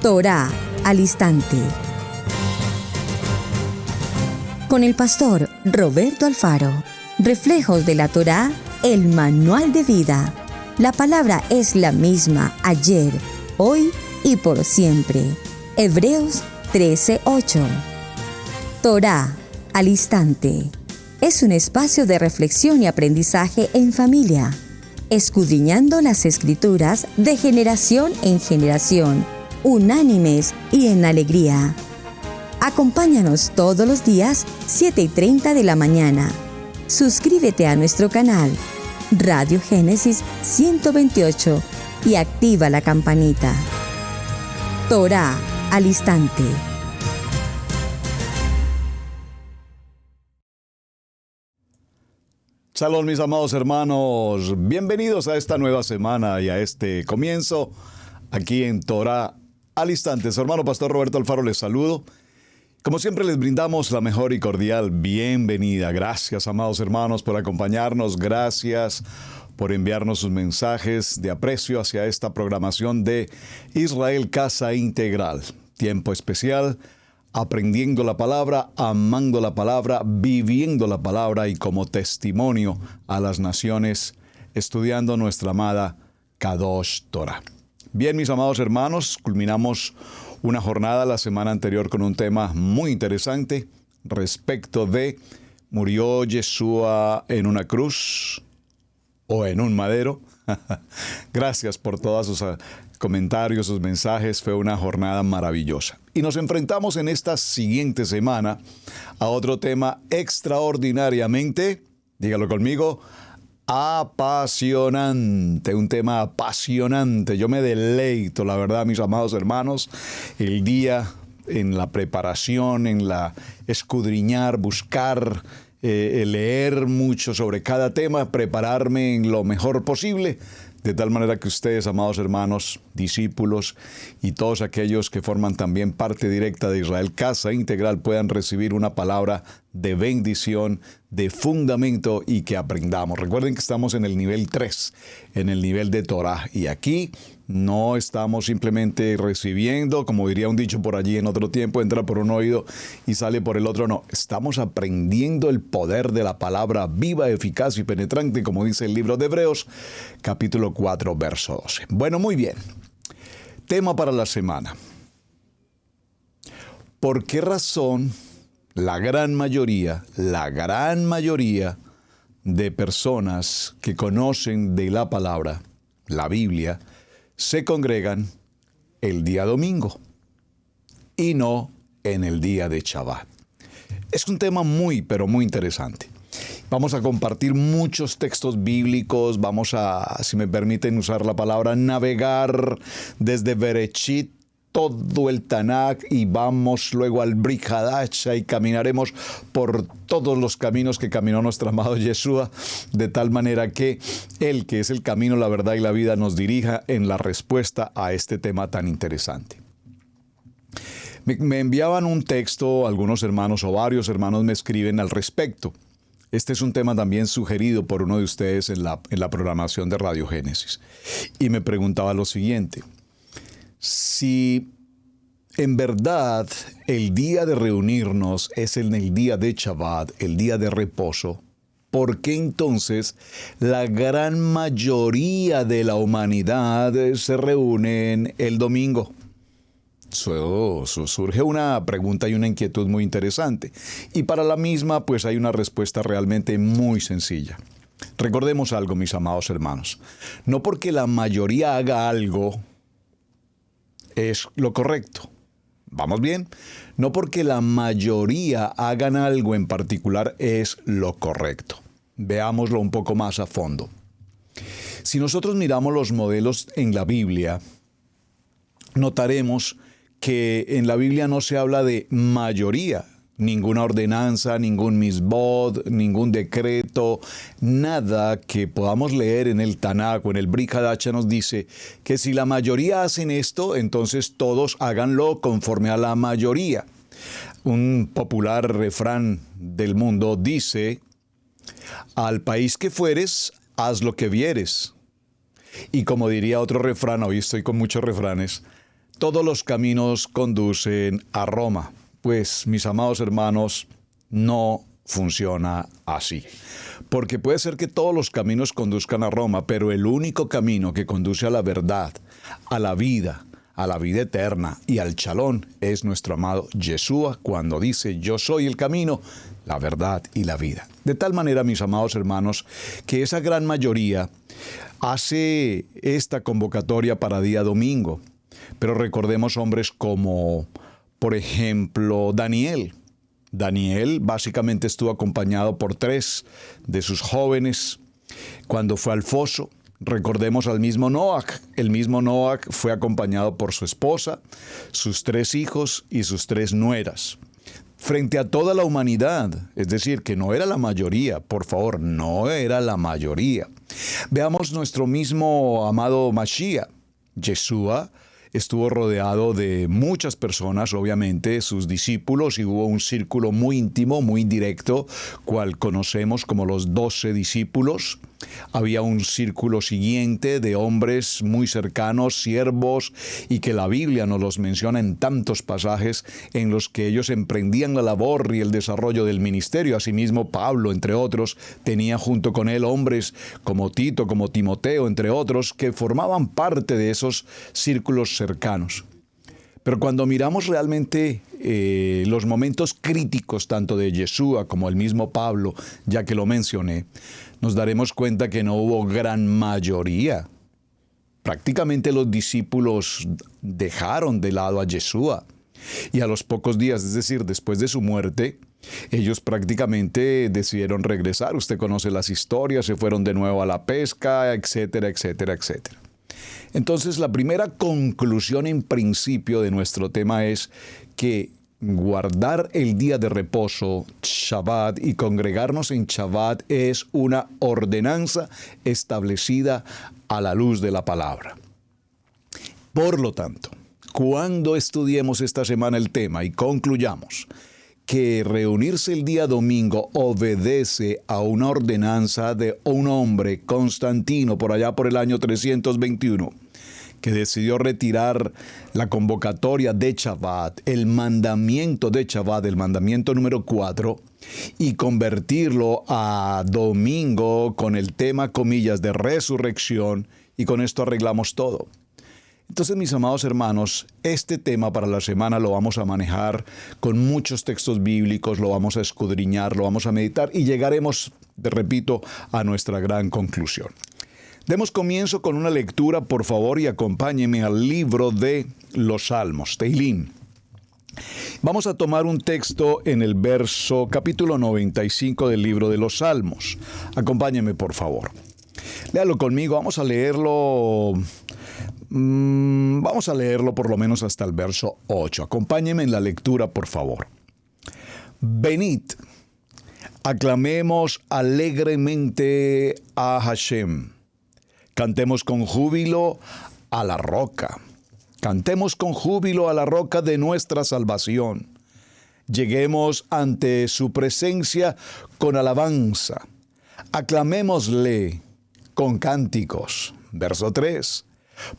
Torá al instante. Con el pastor Roberto Alfaro. Reflejos de la Torá, el manual de vida. La palabra es la misma ayer, hoy y por siempre. Hebreos 13:8. Torá al instante. Es un espacio de reflexión y aprendizaje en familia, escudriñando las Escrituras de generación en generación, unánimes y en alegría. Acompáñanos todos los días, 7:30 de la mañana. Suscríbete a nuestro canal, Radio Génesis 128, y activa la campanita. Torá al instante. Saludos mis amados hermanos, bienvenidos a esta nueva semana y a este comienzo aquí en Torá al instante. Su hermano pastor Roberto Alfaro les saludo. Como siempre les brindamos la mejor y cordial bienvenida. Gracias amados hermanos por acompañarnos, gracias por enviarnos sus mensajes de aprecio hacia esta programación de Israel Casa Integral. Tiempo especial, aprendiendo la palabra, amando la palabra, viviendo la palabra y como testimonio a las naciones, estudiando nuestra amada Kadosh Torah. Bien, mis amados hermanos, culminamos una jornada la semana anterior con un tema muy interesante respecto de ¿murió Yeshua en una cruz o en un madero? Gracias por todos sus comentarios, sus mensajes. Fue una jornada maravillosa. Y nos enfrentamos en esta siguiente semana a otro tema extraordinariamente, dígalo conmigo, apasionante, un tema apasionante. Yo me deleito, la verdad, mis amados hermanos, el día en la preparación, en la escudriñar, buscar, leer mucho sobre cada tema, prepararme en lo mejor posible, de tal manera que ustedes, amados hermanos, discípulos y todos aquellos que forman también parte directa de Israel Casa Integral puedan recibir una palabra de bendición, de fundamento y que aprendamos. Recuerden que estamos en el nivel 3, en el nivel de Torah. Y aquí no estamos simplemente recibiendo, como diría un dicho por allí en otro tiempo, entra por un oído y sale por el otro. No, estamos aprendiendo el poder de la palabra viva, eficaz y penetrante, como dice el libro de Hebreos, capítulo 4, verso 12. Bueno, muy bien. Tema para la semana. ¿Por qué razón la gran mayoría de personas que conocen de la palabra, la Biblia, se congregan el día domingo y no en el día de Shabbat? Es un tema muy, pero muy interesante. Vamos a compartir muchos textos bíblicos, vamos a, si me permiten usar la palabra, navegar desde Bereshit, todo el Tanakh, y vamos luego al Brit Hadasha y caminaremos por todos los caminos que caminó nuestro amado Yeshua, de tal manera que Él, que es el camino, la verdad y la vida, nos dirija en la respuesta a este tema tan interesante. Me enviaban un texto, algunos hermanos o varios hermanos me escriben al respecto. Este es un tema también sugerido por uno de ustedes en la programación de Radio Génesis. Y me preguntaba lo siguiente: si en verdad el día de reunirnos es en el día de Shabbat, el día de reposo, ¿por qué entonces la gran mayoría de la humanidad se reúne el domingo? Surge una pregunta y una inquietud muy interesante. Y para la misma, pues hay una respuesta realmente muy sencilla. Recordemos algo, mis amados hermanos. No porque la mayoría haga algo es lo correcto. ¿Vamos bien? No porque la mayoría hagan algo en particular es lo correcto. Veámoslo un poco más a fondo. Si nosotros miramos los modelos en la Biblia, notaremos que en la Biblia no se habla de mayoría, ninguna ordenanza, ningún misbod, ningún decreto, nada que podamos leer en el Tanakh o en el Brit Hadasha nos dice que si la mayoría hacen esto, entonces todos háganlo conforme a la mayoría. Un popular refrán del mundo dice: al país que fueres, haz lo que vieres. Y como diría otro refrán, hoy estoy con muchos refranes, todos los caminos conducen a Roma. Pues, mis amados hermanos, no funciona así. Porque puede ser que todos los caminos conduzcan a Roma, pero el único camino que conduce a la verdad, a la vida eterna y al chalón es nuestro amado Yeshua cuando dice: yo soy el camino, la verdad y la vida. De tal manera, mis amados hermanos, que esa gran mayoría hace esta convocatoria para día domingo. Pero recordemos hombres como, por ejemplo, Daniel. Daniel básicamente estuvo acompañado por 3 de sus jóvenes cuando fue al foso. Recordemos al mismo Noach. El mismo Noach fue acompañado por su esposa, sus 3 hijos y sus 3 nueras. Frente a toda la humanidad, es decir, que no era la mayoría, por favor, no era la mayoría. Veamos nuestro mismo amado Mashiach. Yeshua estuvo rodeado de muchas personas, obviamente, sus discípulos, y hubo un círculo muy íntimo, muy directo, cual conocemos como los 12 discípulos. Había un círculo siguiente de hombres muy cercanos, siervos, y que la Biblia nos los menciona en tantos pasajes en los que ellos emprendían la labor y el desarrollo del ministerio. Asimismo, Pablo, entre otros, tenía junto con él hombres como Tito, como Timoteo, entre otros, que formaban parte de esos círculos cercanos. Pero cuando miramos realmente los momentos críticos tanto de Yeshua como el mismo Pablo, ya que lo mencioné, nos daremos cuenta que no hubo gran mayoría. Prácticamente los discípulos dejaron de lado a Yeshua. Y a los pocos días, es decir, después de su muerte, ellos prácticamente decidieron regresar. Usted conoce las historias, se fueron de nuevo a la pesca, etcétera, etcétera, etcétera. Entonces, la primera conclusión en principio de nuestro tema es que guardar el día de reposo, Shabbat, y congregarnos en Shabbat es una ordenanza establecida a la luz de la palabra. Por lo tanto, cuando estudiemos esta semana el tema y concluyamos que reunirse el día domingo obedece a una ordenanza de un hombre, Constantino, por allá por el año 321, que decidió retirar la convocatoria de Shabbat, el mandamiento de Shabbat, el mandamiento número 4, y convertirlo a domingo con el tema, comillas, de resurrección, y con esto arreglamos todo. Entonces, mis amados hermanos, este tema para la semana lo vamos a manejar con muchos textos bíblicos, lo vamos a escudriñar, lo vamos a meditar y llegaremos, repito, a nuestra gran conclusión. Demos comienzo con una lectura, por favor, y acompáñenme al libro de los Salmos, Tehilim. Vamos a tomar un texto en el capítulo 95 del libro de los Salmos. Acompáñenme, por favor. Léalo conmigo, vamos a leerlo por lo menos hasta el verso 8. Acompáñenme en la lectura, por favor. Venid, aclamemos alegremente a Hashem. Cantemos con júbilo a la roca. Cantemos con júbilo a la roca de nuestra salvación. Lleguemos ante su presencia con alabanza. Aclamémosle con cánticos. Verso 3.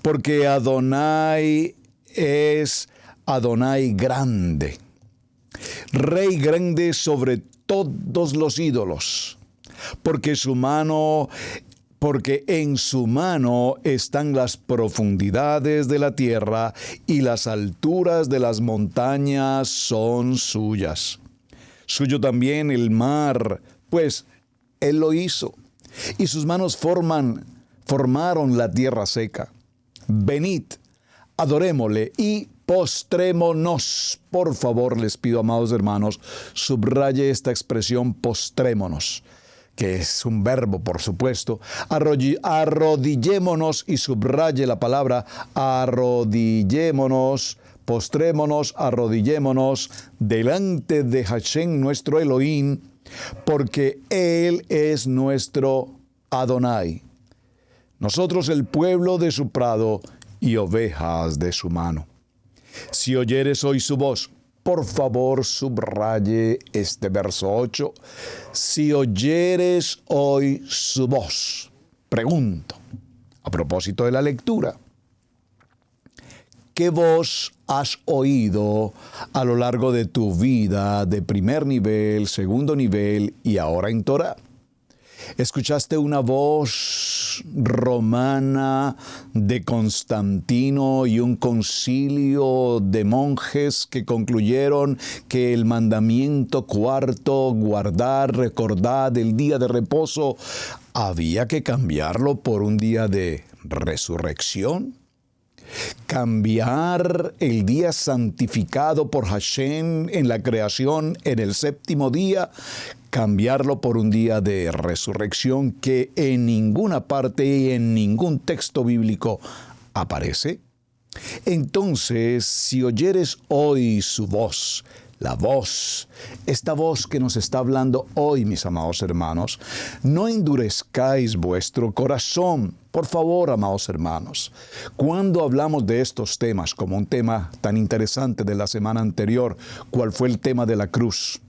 Porque Adonai es Adonai grande, Rey grande sobre todos los ídolos, porque en su mano están las profundidades de la tierra y las alturas de las montañas son suyas. Suyo también el mar, pues él lo hizo, y sus manos formaron la tierra seca. Venid, adorémosle y postrémonos. Por favor, les pido, amados hermanos, subraye esta expresión postrémonos, que es un verbo, por supuesto. Arrodillémonos y subraye la palabra arrodillémonos, postrémonos, arrodillémonos delante de Hashem, nuestro Elohim, porque Él es nuestro Adonai. Nosotros el pueblo de su prado y ovejas de su mano. Si oyeres hoy su voz, por favor subraye este verso 8. Si oyeres hoy su voz, pregunto, a propósito de la lectura, ¿Qué voz has oído a lo largo de tu vida de primer nivel, segundo nivel y ahora en Torah? ¿Escuchaste una voz romana de Constantino y un concilio de monjes que concluyeron que el mandamiento cuarto, guardar, recordar el día de reposo, había que cambiarlo por un día de resurrección? Cambiar el día santificado por Hashem en la creación en el séptimo día, cambiarlo por un día de resurrección que en ninguna parte y en ningún texto bíblico aparece. Entonces, si oyeres hoy su voz, la voz, esta voz que nos está hablando hoy, mis amados hermanos, no endurezcáis vuestro corazón. Por favor, amados hermanos, cuando hablamos de estos temas, como un tema tan interesante de la semana anterior, ¿cuál fue el tema de la cruz?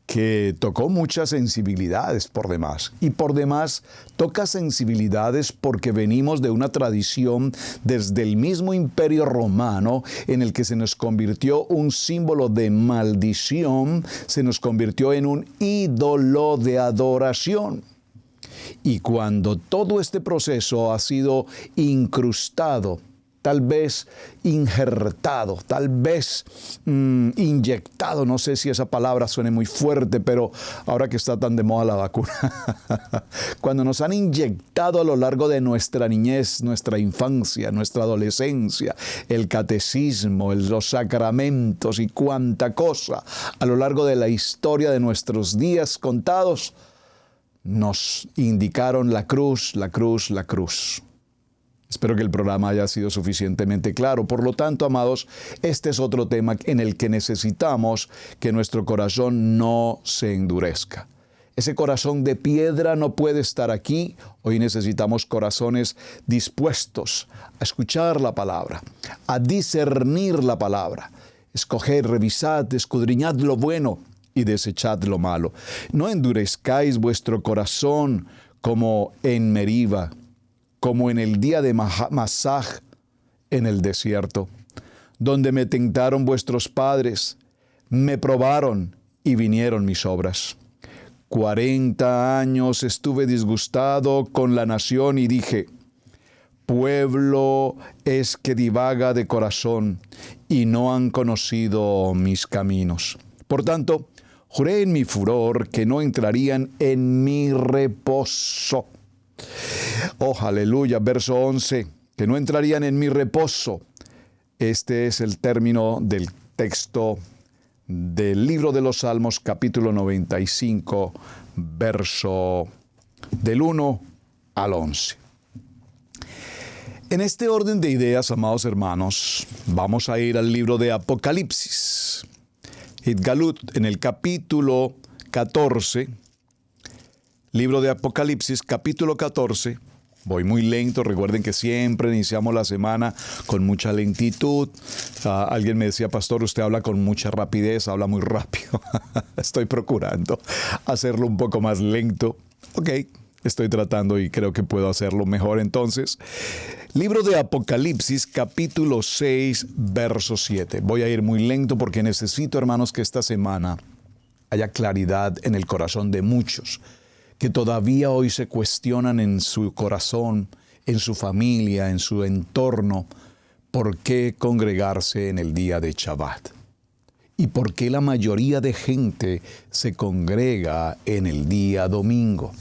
Que tocó muchas sensibilidades por demás. Y por demás toca sensibilidades porque venimos de una tradición desde el mismo Imperio Romano en el que se nos convirtió un símbolo de maldición, se nos convirtió en un ídolo de adoración. Y cuando todo este proceso ha sido incrustado, tal vez injertado, tal vez inyectado, no sé si esa palabra suene muy fuerte, pero ahora que está tan de moda la vacuna, cuando nos han inyectado a lo largo de nuestra niñez, nuestra infancia, nuestra adolescencia, el catecismo, los sacramentos y cuánta cosa, a lo largo de la historia de nuestros días contados, nos indicaron la cruz, la cruz, la cruz. Espero que el programa haya sido suficientemente claro. Por lo tanto, amados, este es otro tema en el que necesitamos que nuestro corazón no se endurezca. Ese corazón de piedra no puede estar aquí. Hoy necesitamos corazones dispuestos a escuchar la palabra, a discernir la palabra, escoger, revisad, escudriñad lo bueno y desechad lo malo. No endurezcáis vuestro corazón como en Meriba, como en el día de Masaj en el desierto, donde me tentaron vuestros padres, me probaron y vinieron mis obras. 40 años estuve disgustado con la nación y dije, pueblo es que divaga de corazón y no han conocido mis caminos. Por tanto, juré en mi furor que no entrarían en mi reposo. Oh, aleluya, verso 11, que no entrarían en mi reposo. Este es el término del texto del libro de los Salmos, capítulo 95, verso del 1 al 11. En este orden de ideas, amados hermanos, vamos a ir al libro de Apocalipsis. Hitgalut, en el capítulo 14, libro de Apocalipsis, capítulo 14. Voy muy lento, recuerden que siempre iniciamos la semana con mucha lentitud. Alguien me decía, pastor, usted habla con mucha rapidez, habla muy rápido. Estoy procurando hacerlo un poco más lento. Ok, estoy tratando y creo que puedo hacerlo mejor entonces. Libro de Apocalipsis, capítulo 6, verso 7. Voy a ir muy lento porque necesito, hermanos, que esta semana haya claridad en el corazón de muchos que todavía hoy se cuestionan en su corazón, en su familia, en su entorno, ¿por qué congregarse en el día de Shabbat? ¿Y por qué la mayoría de gente se congrega en el día domingo,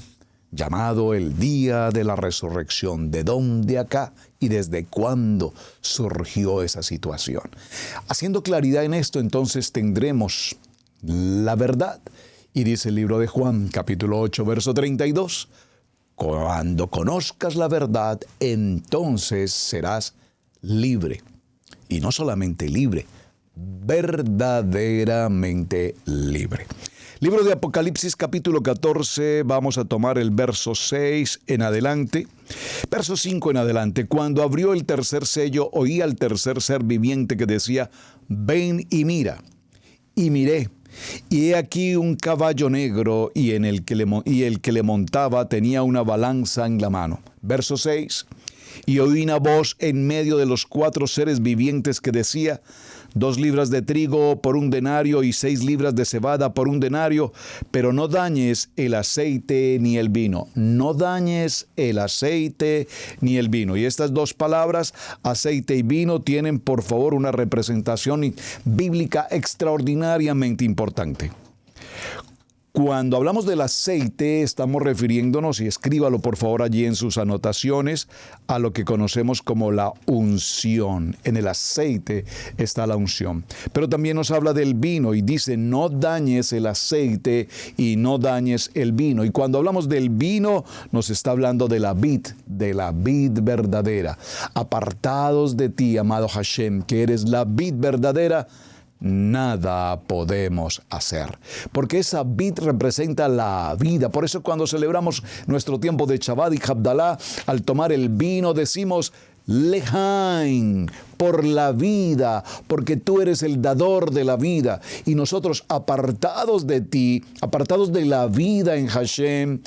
llamado el día de la resurrección? ¿De dónde acá y desde cuándo surgió esa situación? Haciendo claridad en esto, entonces tendremos la verdad. Y dice el libro de Juan, capítulo 8, verso 32, cuando conozcas la verdad, entonces serás libre. Y no solamente libre, verdaderamente libre. Libro de Apocalipsis, capítulo 14, vamos a tomar el verso 6 en adelante. Verso 5 en adelante. Cuando abrió el tercer sello, oí al tercer ser viviente que decía, ven y mira. Y miré. Y he aquí un caballo negro y el que le montaba tenía una balanza en la mano. Verso 6. Y oí una voz en medio de los 4 seres vivientes que decía: 2 libras de trigo por 1 denario y 6 libras de cebada por 1 denario, pero no dañes el aceite ni el vino. No dañes el aceite ni el vino. Y estas 2 palabras, aceite y vino, tienen por favor una representación bíblica extraordinariamente importante. Cuando hablamos del aceite, estamos refiriéndonos, y escríbalo por favor allí en sus anotaciones, a lo que conocemos como la unción. En el aceite está la unción. Pero también nos habla del vino y dice: no dañes el aceite y no dañes el vino. Y cuando hablamos del vino, nos está hablando de la vid verdadera. Apartados de ti, amado Hashem, que eres la vid verdadera, nada podemos hacer, porque esa vid representa la vida. Por eso cuando celebramos nuestro tiempo de Shabbat y Havdalah, al tomar el vino decimos Lejaim, por la vida, porque tú eres el dador de la vida. Y nosotros, apartados de ti, apartados de la vida en Hashem,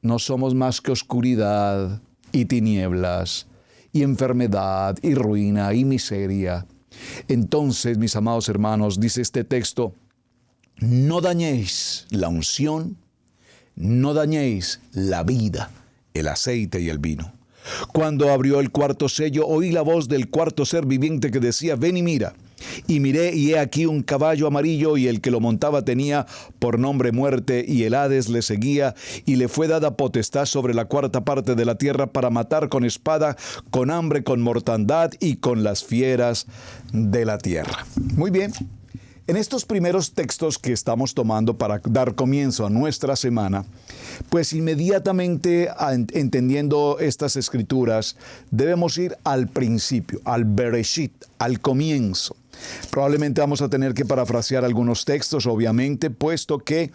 no somos más que oscuridad y tinieblas y enfermedad y ruina y miseria. Entonces, mis amados hermanos, dice este texto: no dañéis la unción, no dañéis la vida, el aceite y el vino. Cuando abrió el 4º sello, oí la voz del 4º ser viviente que decía: ven y mira. Y miré, y he aquí un caballo amarillo, y el que lo montaba tenía por nombre Muerte, y el Hades le seguía, y le fue dada potestad sobre la 4ª parte de la tierra para matar con espada, con hambre, con mortandad y con las fieras de la tierra. Muy bien. En estos primeros textos que estamos tomando para dar comienzo a nuestra semana, pues inmediatamente entendiendo estas escrituras, debemos ir al principio, al Bereshit, al comienzo. Probablemente vamos a tener que parafrasear algunos textos, obviamente, puesto que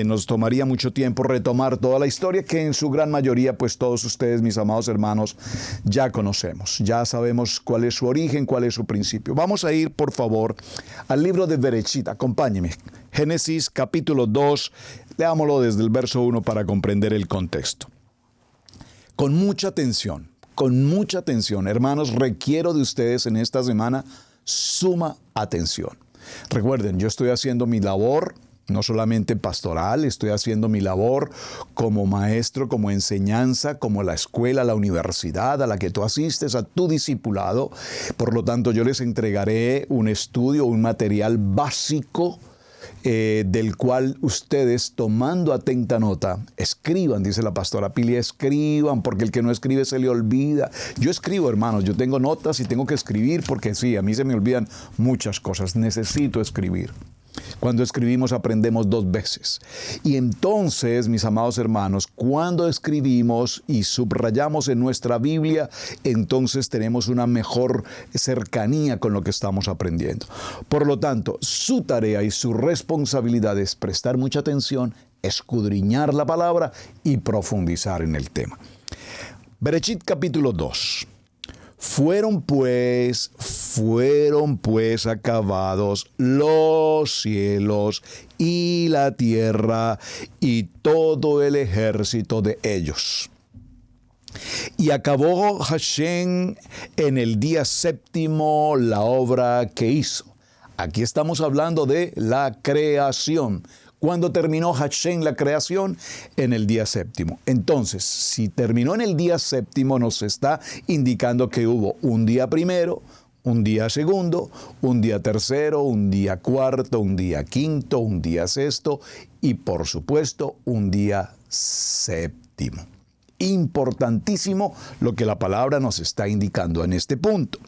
nos tomaría mucho tiempo retomar toda la historia que en su gran mayoría, pues todos ustedes, mis amados hermanos, ya conocemos. Ya sabemos cuál es su origen, cuál es su principio. Vamos a ir, por favor, al libro de Bereshit. Acompáñenme. Génesis capítulo 2, leámoslo desde el verso 1 para comprender el contexto. Con mucha atención, hermanos, requiero de ustedes en esta semana suma atención. Recuerden, yo estoy haciendo mi labor, no solamente pastoral, estoy haciendo mi labor como maestro, como enseñanza, como la escuela, la universidad a la que tú asistes, a tu discipulado. Por lo tanto, yo les entregaré un estudio, un material básico del cual ustedes, tomando atenta nota, escriban, dice la pastora Pili, escriban, porque el que no escribe se le olvida. Yo escribo, hermanos, yo tengo notas y tengo que escribir, porque sí, a mí se me olvidan muchas cosas, necesito escribir. Cuando escribimos aprendemos 2 veces. Y entonces, mis amados hermanos, cuando escribimos y subrayamos en nuestra Biblia, entonces tenemos una mejor cercanía con lo que estamos aprendiendo. Por lo tanto, su tarea y su responsabilidad es prestar mucha atención, escudriñar la palabra y profundizar en el tema. Bereshit capítulo 2. Fueron pues acabados los cielos y la tierra y todo el ejército de ellos. Y acabó Hashem en el día 7º la obra que hizo. Aquí estamos hablando de la creación. ¿Cuándo terminó Hashem la creación? En el día 7º. Entonces, si terminó en el día 7º, nos está indicando que hubo un día primero, un día segundo, un día tercero, un día cuarto, un día quinto, un día sexto y, por supuesto, un día 7º. Importantísimo lo que la palabra nos está indicando en este punto.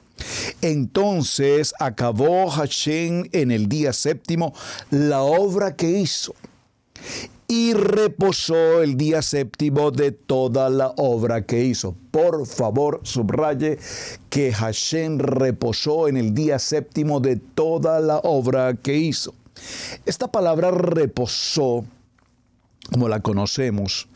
Entonces acabó Hashem en el día 7º la obra que hizo y reposó el día 7º de toda la obra que hizo. Por favor, subraye que Hashem reposó en el día 7º de toda la obra que hizo. Esta palabra reposó, como la conocemos,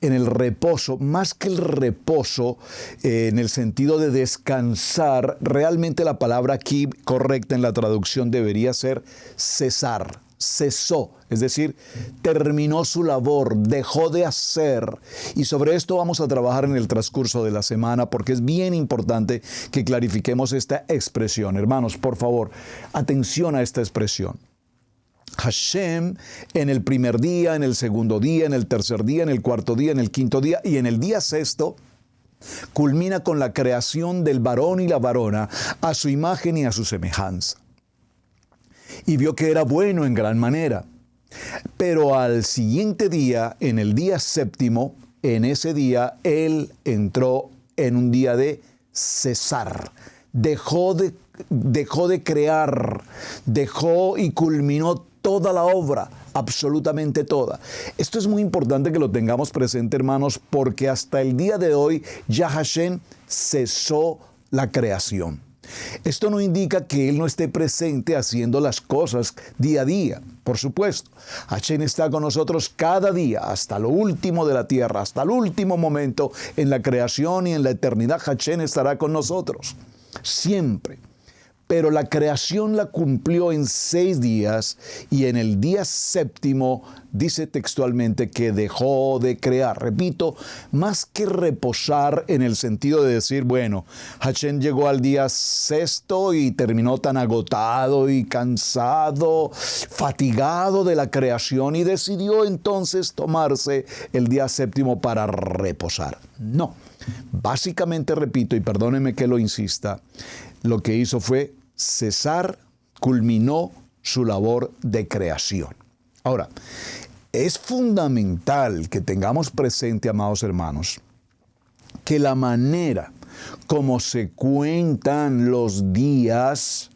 en el reposo, más que el reposo en el sentido de descansar, realmente la palabra aquí correcta en la traducción debería ser cesar, cesó, es decir, terminó su labor, dejó de hacer. Y sobre esto vamos a trabajar en el transcurso de la semana porque es bien importante que clarifiquemos esta expresión. Hermanos, por favor, atención a esta expresión. Hashem en el primer día, en el segundo día, en el tercer día, en el cuarto día, en el quinto día y en el día sexto, culmina con la creación del varón y la varona a su imagen y a su semejanza. Y vio que era bueno en gran manera. Pero al siguiente día, en el día séptimo, en ese día, Él entró en un día de cesar. Dejó de crear, dejó y culminó toda la obra, absolutamente toda. Esto es muy importante que lo tengamos presente, hermanos, porque hasta el día de hoy ya Hashem cesó la creación. Esto no indica que Él no esté presente haciendo las cosas día a día. Por supuesto, Hashem está con nosotros cada día, hasta lo último de la tierra, hasta el último momento en la creación y en la eternidad. Hashem estará con nosotros, siempre. Pero la creación la cumplió en 6 días y en el día séptimo dice textualmente que dejó de crear. Repito, más que reposar en el sentido de decir, bueno, Hashem llegó al día sexto y terminó tan agotado y cansado, fatigado de la creación y decidió entonces tomarse el día séptimo para reposar. No, básicamente, repito, y perdónenme que lo insista, lo que hizo fue cesar, culminó su labor de creación. Ahora, es fundamental que tengamos presente, amados hermanos, que la manera como se cuentan los días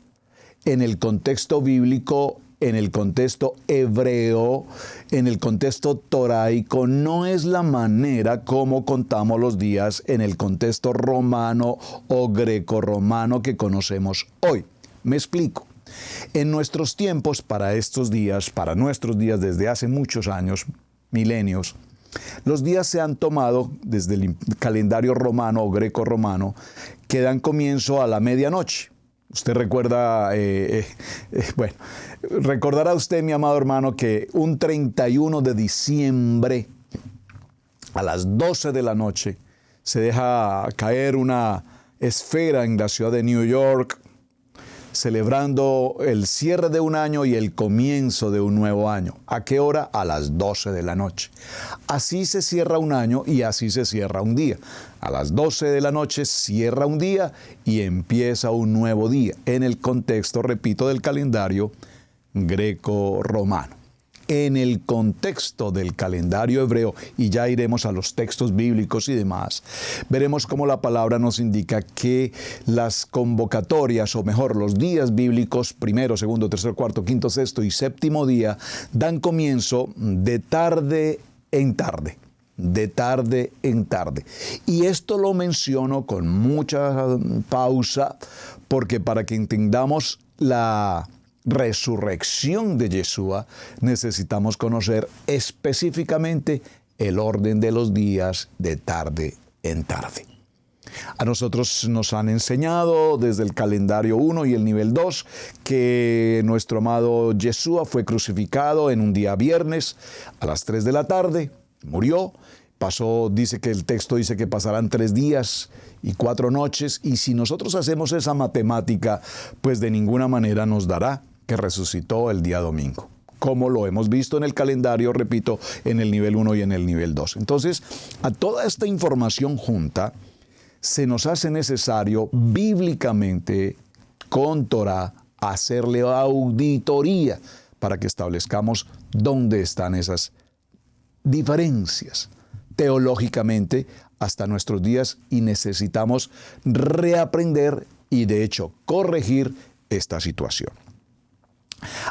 en el contexto bíblico, en el contexto hebreo, en el contexto toraico, no es la manera como contamos los días en el contexto romano o grecorromano que conocemos hoy. Me explico. En nuestros tiempos, para estos días, para nuestros días desde hace muchos años, milenios, los días se han tomado desde el calendario romano o grecorromano que dan comienzo a la medianoche. Usted recuerda, bueno, recordará usted, mi amado hermano, que un 31 de diciembre a las 12 de la noche se deja caer una esfera en la ciudad de New York, celebrando el cierre de un año y el comienzo de un nuevo año. ¿A qué hora? A las 12 de la noche. Así se cierra un año y así se cierra un día. A las 12 de la noche cierra un día y empieza un nuevo día, en el contexto, repito, del calendario greco-romano. En el contexto del calendario hebreo, y ya iremos a los textos bíblicos y demás, veremos cómo la palabra nos indica que las convocatorias, o mejor, los días bíblicos, primero, segundo, tercero, cuarto, quinto, sexto y séptimo día, dan comienzo de tarde en tarde. De tarde en tarde. Y esto lo menciono con mucha pausa, porque para que entendamos la resurrección de Yeshua, necesitamos conocer específicamente el orden de los días de tarde en tarde. A nosotros nos han enseñado desde el calendario 1 y el nivel 2 que nuestro amado Yeshua fue crucificado en un día viernes a las 3 de la tarde, murió. Pasó, dice que el texto dice que pasarán 3 días y 4 noches, y si nosotros hacemos esa matemática, pues de ninguna manera nos dará que resucitó el día domingo, como lo hemos visto en el calendario, repito, en el nivel 1 y en el nivel 2. Entonces, a toda esta información junta, se nos hace necesario bíblicamente, con Torah, hacerle auditoría para que establezcamos dónde están esas diferencias teológicamente hasta nuestros días, y necesitamos reaprender y de hecho corregir esta situación.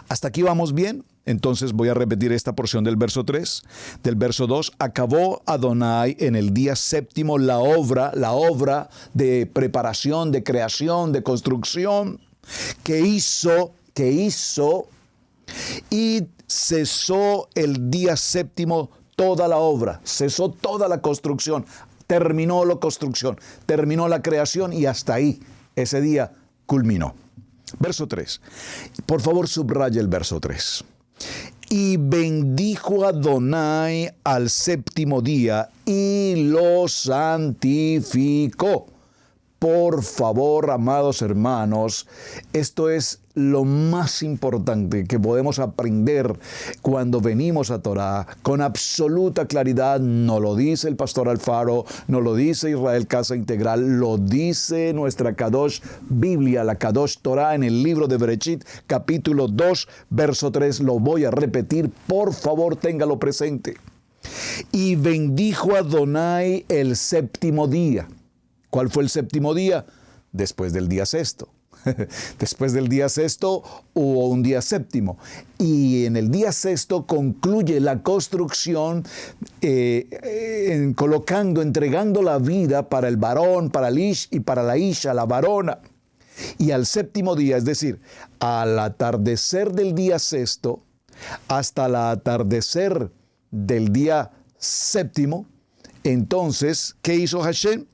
¿Hasta aquí vamos bien? Entonces voy a repetir esta porción del verso 3. Del verso 2, acabó Adonai en el día séptimo la obra de preparación, de creación, de construcción que hizo, y cesó el día séptimo toda la obra, cesó toda la construcción, terminó la construcción, terminó la creación y hasta ahí, ese día culminó. Verso 3. Por favor, subraya el verso 3. Y bendijo Adonai al séptimo día y lo santificó. Por favor, amados hermanos, esto es lo más importante que podemos aprender cuando venimos a Torá con absoluta claridad. No lo dice el pastor Alfaro, no lo dice Israel Casa Integral, lo dice nuestra Kadosh Biblia, la Kadosh Torá, en el libro de Bereshit, capítulo 2, verso 3. Lo voy a repetir, por favor, téngalo presente. Y bendijo Adonai el séptimo día. ¿Cuál fue el séptimo día? Después del día sexto. Después del día sexto hubo un día séptimo. Y en el día sexto concluye la construcción entregando la vida para el varón, para el ish y para la isha, la varona. Y al séptimo día, es decir, al atardecer del día sexto hasta el atardecer del día séptimo, entonces, ¿qué hizo Hashem?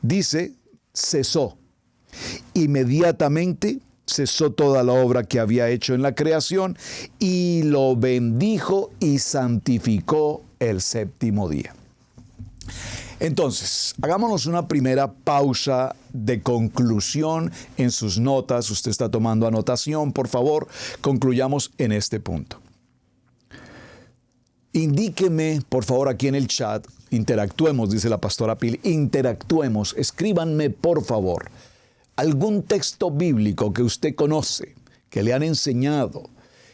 Dice, cesó. Inmediatamente cesó toda la obra que había hecho en la creación y lo bendijo y santificó el séptimo día. Entonces, hagámonos una primera pausa de conclusión en sus notas. Usted está tomando anotación, por favor, concluyamos en este punto. Indíqueme, por favor, aquí en el chat, interactuemos, dice la pastora Pili, interactuemos, escríbanme, por favor, algún texto bíblico que usted conoce, que le han enseñado,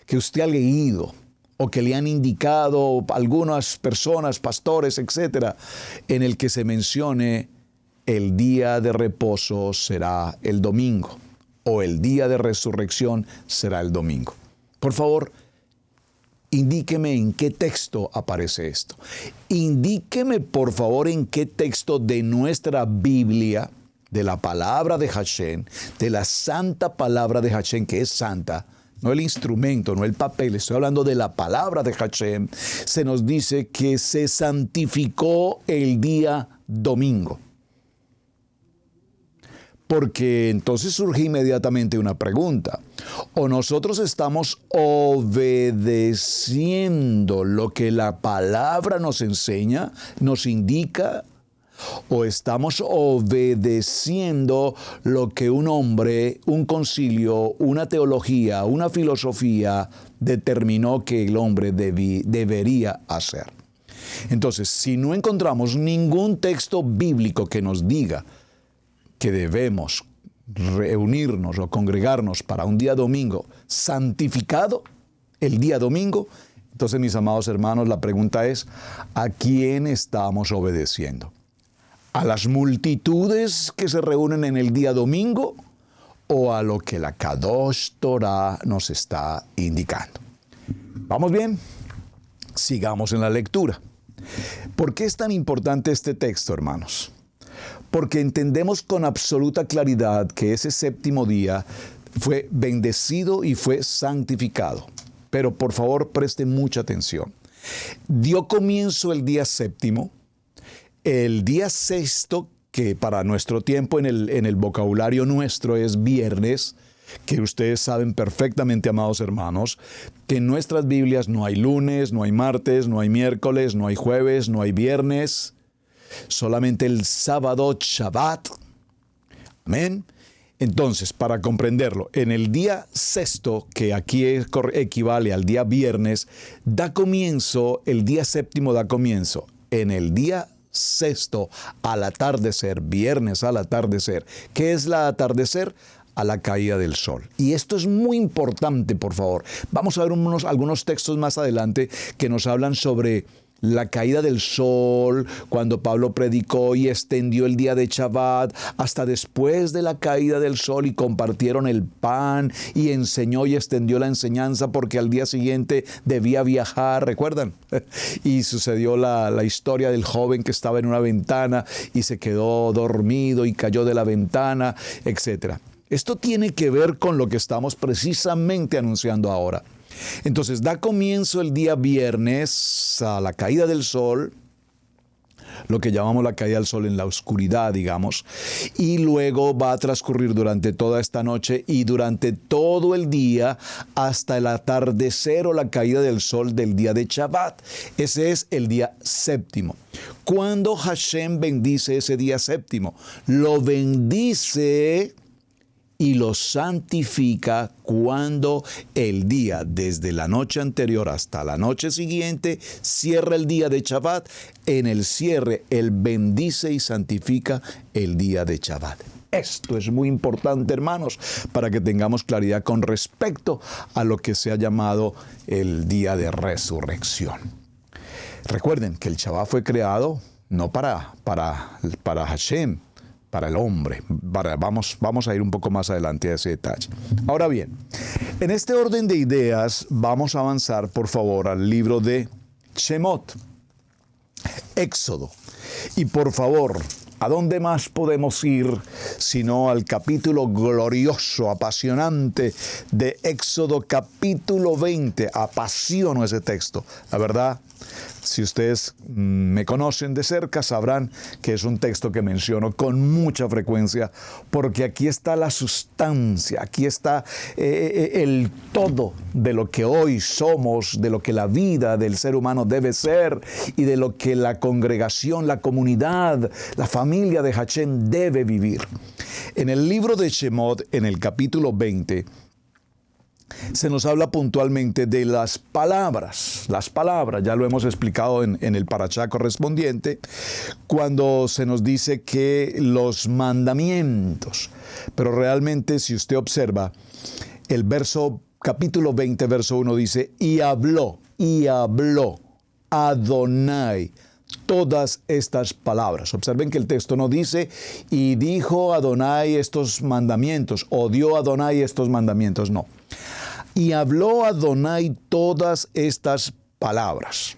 que usted ha leído, o que le han indicado algunas personas, pastores, etcétera, en el que se mencione el día de reposo será el domingo, o el día de resurrección será el domingo. Por favor, indíqueme en qué texto aparece esto. Indíqueme, por favor, en qué texto de nuestra Biblia, de la palabra de Hashem, de la santa palabra de Hashem, que es santa, no el instrumento, no el papel, estoy hablando de la palabra de Hashem, se nos dice que se santificó el día domingo. Porque entonces surge inmediatamente una pregunta. ¿O nosotros estamos obedeciendo lo que la palabra nos enseña, nos indica? ¿O estamos obedeciendo lo que un hombre, un concilio, una teología, una filosofía determinó que el hombre debería hacer? Entonces, si no encontramos ningún texto bíblico que nos diga que debemos reunirnos o congregarnos para un día domingo santificado, el día domingo, entonces, mis amados hermanos, la pregunta es, ¿a quién estamos obedeciendo? ¿A las multitudes que se reúnen en el día domingo o a lo que la Kadosh Torah nos está indicando? ¿Vamos bien? Sigamos en la lectura. ¿Por qué es tan importante este texto, hermanos? Porque entendemos con absoluta claridad que ese séptimo día fue bendecido y fue santificado. Pero por favor, preste mucha atención. Dio comienzo el día séptimo, el día sexto, que para nuestro tiempo en el vocabulario nuestro es viernes, que ustedes saben perfectamente, amados hermanos, que en nuestras Biblias no hay lunes, no hay martes, no hay miércoles, no hay jueves, no hay viernes. Solamente el sábado, Shabbat. Amén. Entonces, para comprenderlo, en el día sexto, que aquí equivale al día viernes, da comienzo, el día séptimo da comienzo. En el día sexto, al atardecer, viernes al atardecer. ¿Qué es la atardecer? A la caída del sol. Y esto es muy importante, por favor. Vamos a ver algunos textos más adelante que nos hablan sobre la caída del sol, cuando Pablo predicó y extendió el día de Shabbat hasta después de la caída del sol y compartieron el pan y enseñó y extendió la enseñanza porque al día siguiente debía viajar, ¿recuerdan? Y sucedió la historia del joven que estaba en una ventana y se quedó dormido y cayó de la ventana, etc. Esto tiene que ver con lo que estamos precisamente anunciando ahora. Entonces, da comienzo el día viernes a la caída del sol, lo que llamamos la caída del sol en la oscuridad, digamos, y luego va a transcurrir durante toda esta noche y durante todo el día hasta el atardecer o la caída del sol del día de Shabbat. Ese es el día séptimo. ¿Cuándo Hashem bendice ese día séptimo? Lo bendice y lo santifica cuando el día, desde la noche anterior hasta la noche siguiente, cierra el día de Shabbat. En el cierre, Él bendice y santifica el día de Shabbat. Esto es muy importante, hermanos, para que tengamos claridad con respecto a lo que se ha llamado el día de resurrección. Recuerden que el Shabbat fue creado no para Hashem, para el hombre. Vamos a ir un poco más adelante a ese detalle. Ahora bien, en este orden de ideas vamos a avanzar, por favor, al libro de Shemot, Éxodo. Y por favor, ¿a dónde más podemos ir sino al capítulo glorioso, apasionante de Éxodo, capítulo 20? Apasiono ese texto, la verdad. Si ustedes me conocen de cerca, sabrán que es un texto que menciono con mucha frecuencia, porque aquí está la sustancia, aquí está el todo de lo que hoy somos, de lo que la vida del ser humano debe ser y de lo que la congregación, la comunidad, la familia de Hashem debe vivir. En el libro de Shemot, en el capítulo 20, se nos habla puntualmente de las palabras. Las palabras, ya lo hemos explicado en el parashá correspondiente, cuando se nos dice que los mandamientos. Pero realmente, si usted observa, el capítulo 20, verso 1 dice, y habló Adonai todas estas palabras. Observen que el texto no dice, y dijo Adonai estos mandamientos, o dio Adonai estos mandamientos, no. Y habló Adonai todas estas palabras.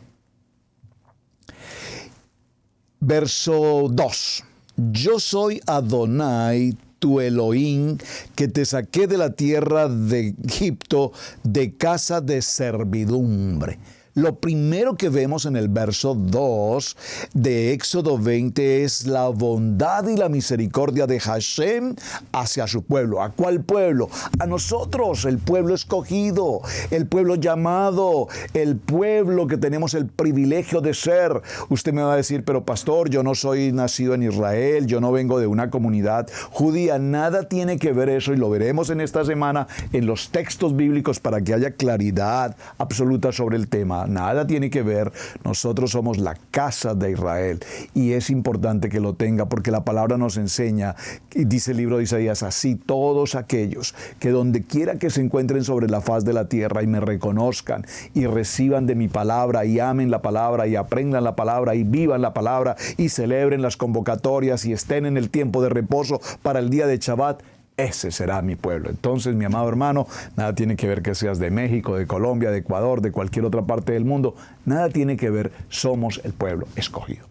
Verso 2. Yo soy Adonai, tu Elohim, que te saqué de la tierra de Egipto, de casa de servidumbre. Lo primero que vemos en el verso 2 de Éxodo 20 es la bondad y la misericordia de Hashem hacia su pueblo. ¿A cuál pueblo? A nosotros, el pueblo escogido, el pueblo llamado, el pueblo que tenemos el privilegio de ser. Usted me va a decir, pero pastor, yo no soy nacido en Israel, yo no vengo de una comunidad judía. Nada tiene que ver eso, y lo veremos en esta semana en los textos bíblicos para que haya claridad absoluta sobre el tema. Nada tiene que ver. Nosotros somos la casa de Israel y es importante que lo tenga, porque la palabra nos enseña, y dice el libro de Isaías, así todos aquellos que donde quiera que se encuentren sobre la faz de la tierra y me reconozcan y reciban de mi palabra y amen la palabra y aprendan la palabra y vivan la palabra y celebren las convocatorias y estén en el tiempo de reposo para el día de Shabbat, ese será mi pueblo. Entonces, mi amado hermano, nada tiene que ver que seas de México, de Colombia, de Ecuador, de cualquier otra parte del mundo. Nada tiene que ver. Somos el pueblo escogido.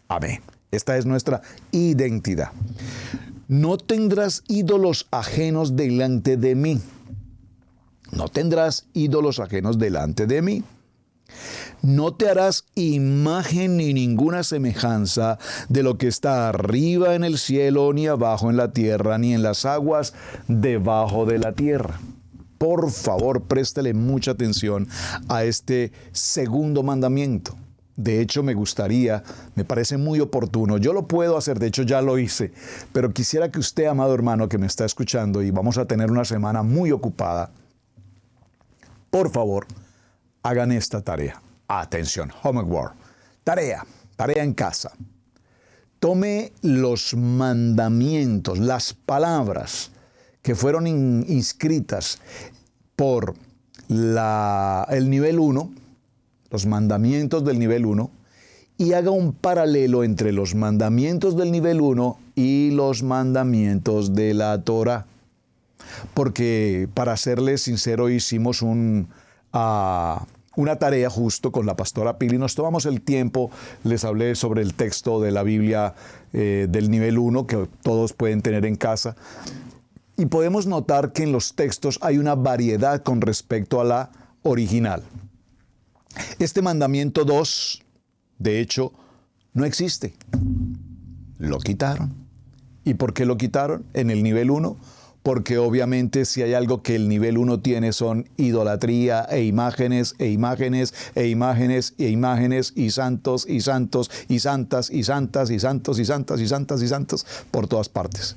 Amén. Esta es nuestra identidad. No tendrás ídolos ajenos delante de mí. No tendrás ídolos ajenos delante de mí. No te harás imagen ni ninguna semejanza de lo que está arriba en el cielo, ni abajo en la tierra, ni en las aguas debajo de la tierra. Por favor, préstele mucha atención a este segundo mandamiento. De hecho, me parece muy oportuno. Yo lo puedo hacer, de hecho ya lo hice, pero quisiera que usted, amado hermano, que me está escuchando, y vamos a tener una semana muy ocupada, por favor, hagan esta tarea. Atención, homework. Tarea en casa. Tome los mandamientos, las palabras que fueron inscritas por el nivel 1, los mandamientos del nivel 1, y haga un paralelo entre los mandamientos del nivel 1 y los mandamientos de la Torah. Porque, para serles sincero, hicimos una tarea justo con la pastora Pili. Nos tomamos el tiempo, les hablé sobre el texto de la Biblia del nivel 1 que todos pueden tener en casa. Y podemos notar que en los textos hay una variedad con respecto a la original. Este mandamiento 2, de hecho, no existe. Lo quitaron. ¿Y por qué lo quitaron en el nivel 1? Porque obviamente si hay algo que el nivel 1 tiene son idolatría e imágenes, e imágenes, e imágenes, e imágenes, y santos, y santos, y santas, y santas, y santos, y santas, y santas, y santos, por todas partes.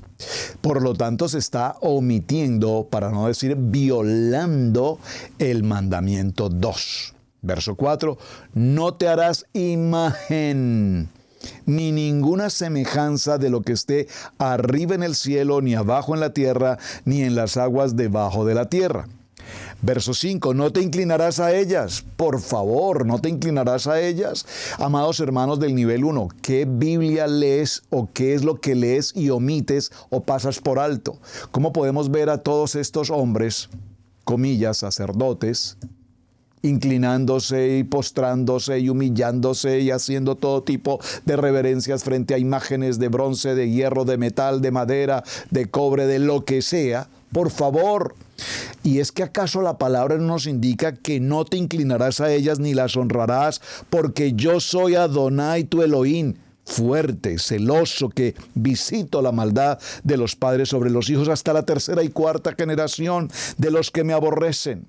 Por lo tanto, se está omitiendo, para no decir violando, el mandamiento 2. Verso 4, no te harás imagen ni ninguna semejanza de lo que esté arriba en el cielo, ni abajo en la tierra, ni en las aguas debajo de la tierra. Verso 5, no te inclinarás a ellas. Por favor, no te inclinarás a ellas. Amados hermanos del nivel 1, ¿qué Biblia lees o qué es lo que lees y omites o pasas por alto? ¿Cómo podemos ver a todos estos hombres, comillas, sacerdotes, inclinándose y postrándose y humillándose y haciendo todo tipo de reverencias frente a imágenes de bronce, de hierro, de metal, de madera, de cobre, de lo que sea? Por favor. ¿Y es que acaso la palabra nos indica que no te inclinarás a ellas ni las honrarás, porque yo soy Adonai tu Elohim, fuerte, celoso, que visito la maldad de los padres sobre los hijos hasta la tercera y cuarta generación de los que me aborrecen?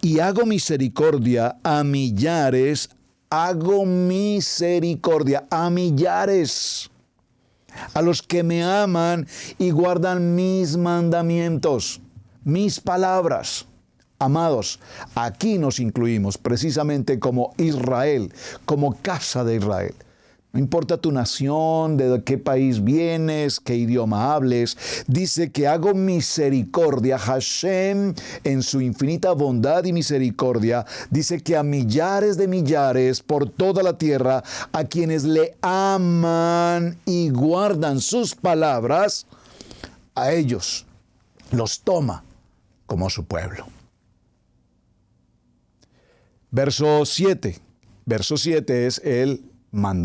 Y hago misericordia a millares, hago misericordia a millares, a los que me aman y guardan mis mandamientos, mis palabras. Amados, aquí nos incluimos precisamente como Israel, como casa de Israel. No importa tu nación, de qué país vienes, qué idioma hables, dice que hago misericordia. Hashem, en su infinita bondad y misericordia, dice que a millares de millares por toda la tierra, a quienes le aman y guardan sus palabras, a ellos los toma como su pueblo. Verso 7. Verso 7 es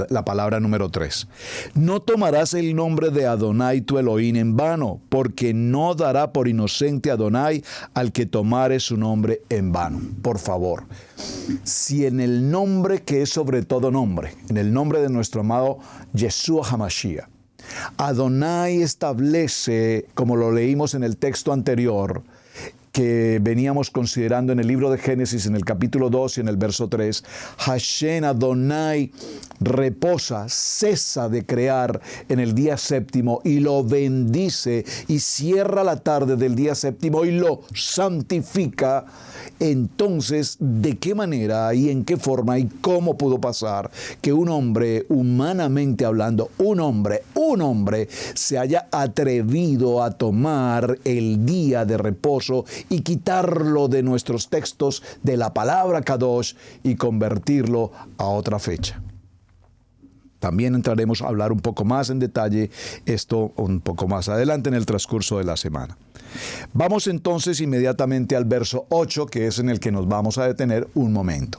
la palabra número 3. No tomarás el nombre de Adonai tu Elohim en vano, porque no dará por inocente Adonai al que tomare su nombre en vano. Por favor, si en el nombre que es sobre todo nombre, en el nombre de nuestro amado Yeshua HaMashiach, Adonai establece, como lo leímos en el texto anterior, que veníamos considerando en el libro de Génesis, en el capítulo 2 y en el verso 3, Hashem Adonai reposa, cesa de crear en el día séptimo y lo bendice y cierra la tarde del día séptimo y lo santifica. Entonces, ¿de qué manera y en qué forma y cómo pudo pasar que un hombre, humanamente hablando, un hombre, se haya atrevido a tomar el día de reposo y quitarlo de nuestros textos, de la palabra Kadosh, y convertirlo a otra fecha? También entraremos a hablar un poco más en detalle esto un poco más adelante en el transcurso de la semana. Vamos entonces inmediatamente al verso 8, que es en el que nos vamos a detener un momento.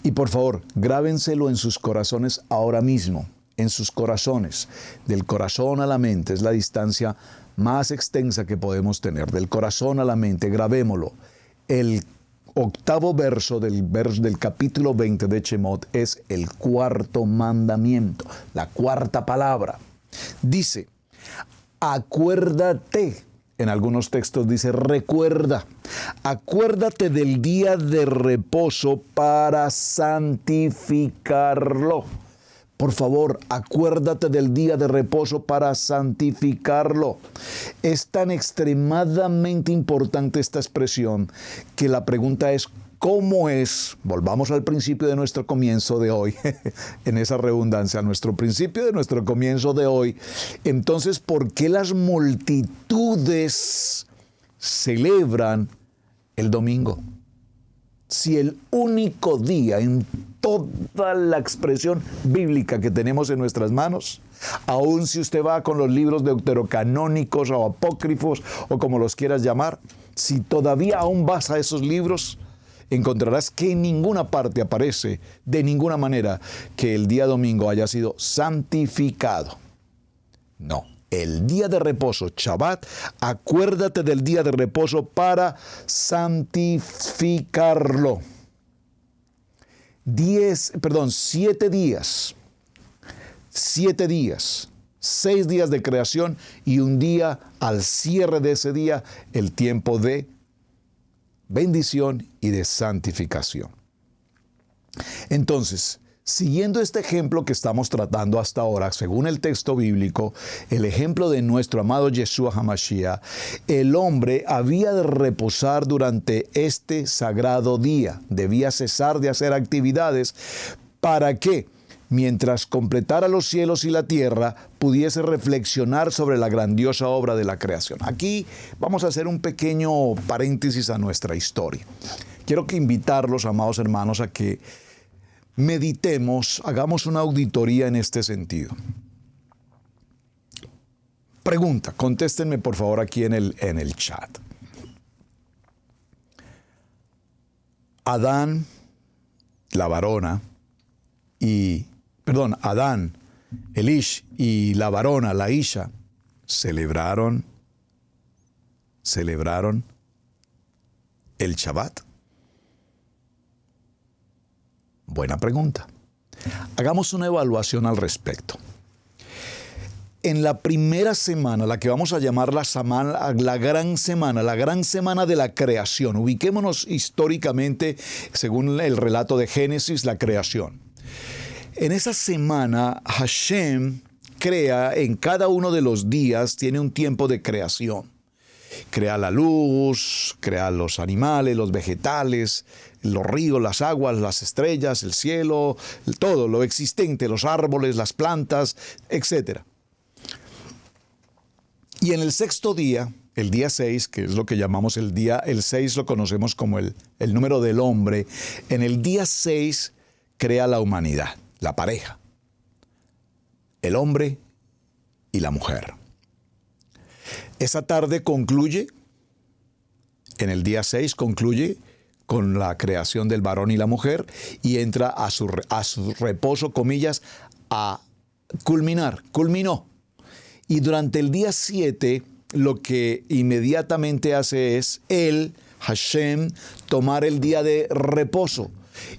Y por favor, grábenselo en sus corazones ahora mismo, en sus corazones. Del corazón a la mente es la distancia más extensa que podemos tener. Del corazón a la mente, grabémoslo. El octavo verso del capítulo 20 de Shemot es el cuarto mandamiento, la cuarta palabra. Dice, acuérdate. En algunos textos dice, recuerda. Acuérdate del día de reposo para santificarlo. Por favor, acuérdate del día de reposo para santificarlo. Es tan extremadamente importante esta expresión que la pregunta es, ¿cómo es? Volvamos al principio de nuestro comienzo de hoy, en esa redundancia, a nuestro principio de nuestro comienzo de hoy. Entonces, ¿por qué las multitudes celebran el domingo? Si el único día en toda la expresión bíblica que tenemos en nuestras manos, aun si usted va con los libros deuterocanónicos o apócrifos o como los quieras llamar, si todavía aún vas a esos libros, encontrarás que en ninguna parte aparece de ninguna manera que el día domingo haya sido santificado. No. El día de reposo, Shabbat, acuérdate del día de reposo para santificarlo. 7 días 7 días, 6 días de creación y un día al cierre de ese día, el tiempo de bendición y de santificación. Entonces, siguiendo este ejemplo que estamos tratando hasta ahora, según el texto bíblico, el ejemplo de nuestro amado Yeshua HaMashiach, el hombre había de reposar durante este sagrado día. Debía cesar de hacer actividades para que, mientras completara los cielos y la tierra, pudiese reflexionar sobre la grandiosa obra de la creación. Aquí vamos a hacer un pequeño paréntesis a nuestra historia. Quiero que invitarlos, amados hermanos, a que meditemos, hagamos una auditoría en este sentido. Pregunta, contéstenme por favor aquí en el chat. Adán, la varona, Adán, el Ish y la varona, la Isha, celebraron el Shabbat. Buena pregunta. Hagamos una evaluación al respecto. En la primera semana, la que vamos a llamar la gran semana de la creación, ubiquémonos históricamente según el relato de Génesis, la creación. En esa semana, Hashem crea en cada uno de los días, tiene un tiempo de creación. Crea la luz, crea los animales, los vegetales, los ríos, las aguas, las estrellas, el cielo, todo lo existente, los árboles, las plantas, etc. Y en el sexto día, el día 6, que es lo que llamamos el 6 lo conocemos como el número del hombre, en el día 6 crea la humanidad, la pareja, el hombre y la mujer. Esa tarde concluye, en el día 6 concluye con la creación del varón y la mujer y entra a su reposo, comillas, a culminó. Y durante el día 7 lo que inmediatamente hace es Hashem, tomar el día de reposo.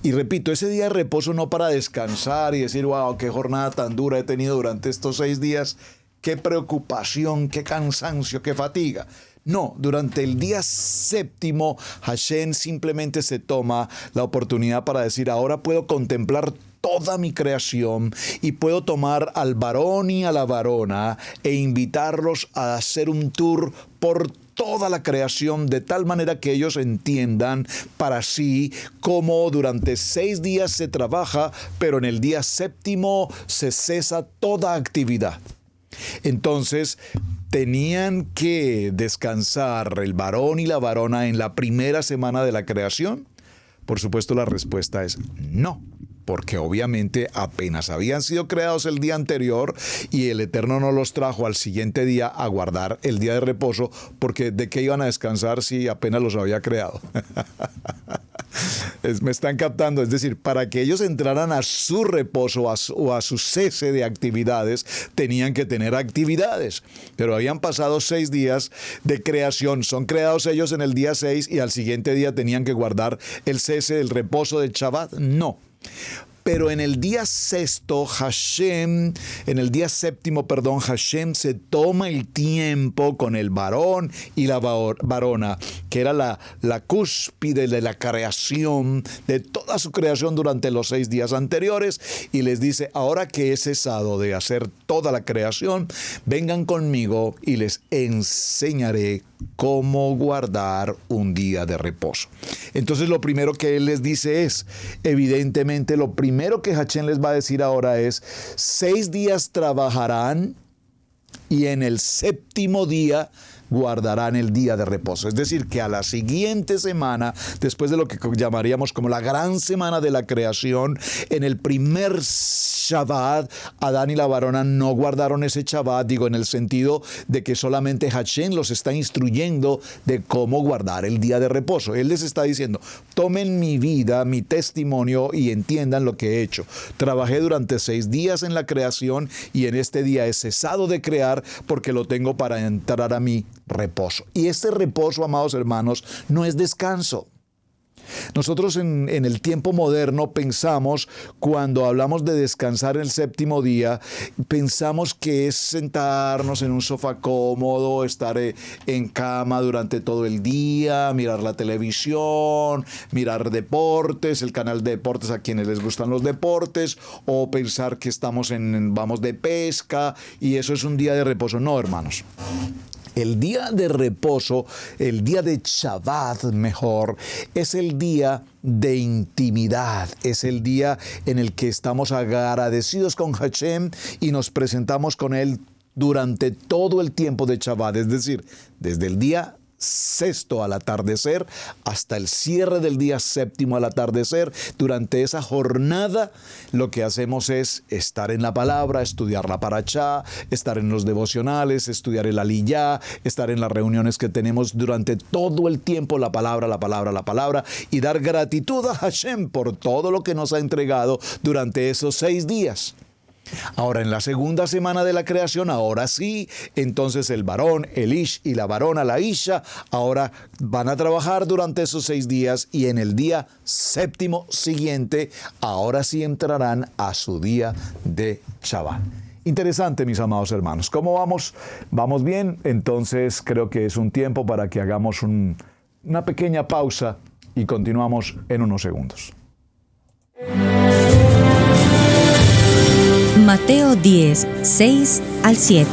Y repito, ese día de reposo no para descansar y decir, wow, qué jornada tan dura he tenido durante estos 6 días, qué preocupación, qué cansancio, qué fatiga. No, durante el día 7, Hashem simplemente se toma la oportunidad para decir, ahora puedo contemplar toda mi creación y puedo tomar al varón y a la varona e invitarlos a hacer un tour por toda la creación, de tal manera que ellos entiendan para sí cómo durante 6 días se trabaja, pero en el día 7 se cesa toda actividad. Entonces, ¿tenían que descansar el varón y la varona en la primera semana de la creación? Por supuesto, la respuesta es no. Porque obviamente apenas habían sido creados el día anterior y el Eterno no los trajo al siguiente día a guardar el día de reposo, porque ¿de qué iban a descansar si apenas los había creado? Me están captando, es decir, para que ellos entraran a su reposo o a su cese de actividades, tenían que tener actividades. Pero habían pasado 6 días de creación, son creados ellos en el día 6 y al siguiente día tenían que guardar el cese, el reposo del Shabbat. No. Pero en el día 7, Hashem se toma el tiempo con el varón y la varona, que era la cúspide de la creación, de toda su creación durante los 6 días anteriores, y les dice, ahora que he cesado de hacer toda la creación, vengan conmigo y les enseñaré cómo guardar un día de reposo. Entonces lo primero que él les dice es, evidentemente lo primero que Hashem les va a decir ahora es, 6 días trabajarán y en el 7º día guardarán el día de reposo. Es decir, que a la siguiente semana, después de lo que llamaríamos como la gran semana de la creación, en el primer Shabbat, Adán y la varona no guardaron ese Shabbat, digo, en el sentido de que solamente Hashem los está instruyendo de cómo guardar el día de reposo. Él les está diciendo, tomen mi vida, mi testimonio y entiendan lo que he hecho. Trabajé durante 6 días en la creación y en este día he cesado de crear porque lo tengo para entrar a mi reposo. Y este reposo, amados hermanos, no es descanso. Nosotros en el tiempo moderno pensamos, cuando hablamos de descansar el séptimo día, pensamos que es sentarnos en un sofá cómodo, estar en cama durante todo el día, mirar la televisión, mirar deportes, el canal de deportes a quienes les gustan los deportes, o pensar que vamos de pesca y eso es un día de reposo. No, hermanos. El día de reposo, el día de Shabbat mejor, es el día de intimidad, es el día en el que estamos agradecidos con Hashem y nos presentamos con Él durante todo el tiempo de Shabbat, es decir, desde el día sexto al atardecer hasta el cierre del día séptimo al atardecer. Durante esa jornada lo que hacemos es estar en la palabra, estudiar la parashá, estar en los devocionales, estudiar el aliyá, estar en las reuniones que tenemos durante todo el tiempo, la palabra, y dar gratitud a Hashem por todo lo que nos ha entregado durante esos 6 días. Ahora, en la segunda semana de la creación, ahora sí, entonces el varón, el ish, y la varona, la isha, ahora van a trabajar durante esos 6 días y en el día séptimo siguiente, ahora sí entrarán a su día de Shabbat. Interesante, mis amados hermanos. ¿Cómo vamos? ¿Vamos bien? Entonces creo que es un tiempo para que hagamos una pequeña pausa y continuamos en unos segundos. Mateo 10, 6 al 7.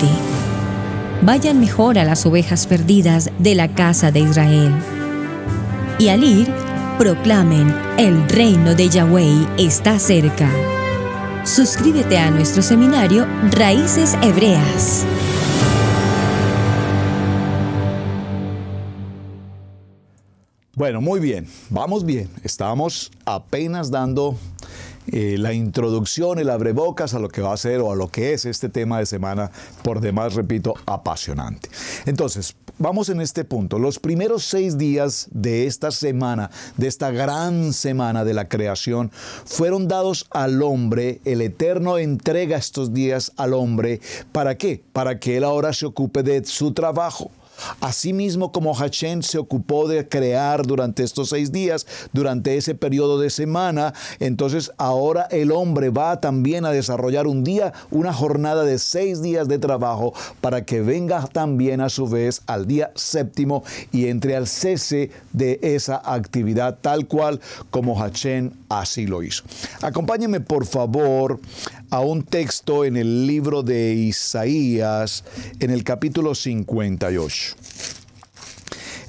Vayan mejor a las ovejas perdidas de la casa de Israel. Y al ir, proclamen, el reino de Yahweh está cerca. Suscríbete a nuestro seminario Raíces Hebreas. Bueno, muy bien, vamos bien. Estamos apenas dando la introducción, el abrebocas a lo que va a ser o a lo que es este tema de semana, por demás, repito, apasionante. Entonces, vamos en este punto. Los primeros 6 días de esta semana, de esta gran semana de la creación, fueron dados al hombre. El Eterno entrega estos días al hombre. ¿Para qué? Para que él ahora se ocupe de su trabajo. Asimismo, como Hashem se ocupó de crear durante estos 6 días, durante ese periodo de semana, entonces ahora el hombre va también a desarrollar un día, una jornada de 6 días de trabajo para que venga también a su vez al día séptimo y entre al cese de esa actividad tal cual como Hashem así lo hizo. Acompáñenme por favor a un texto en el libro de Isaías, en el capítulo 58.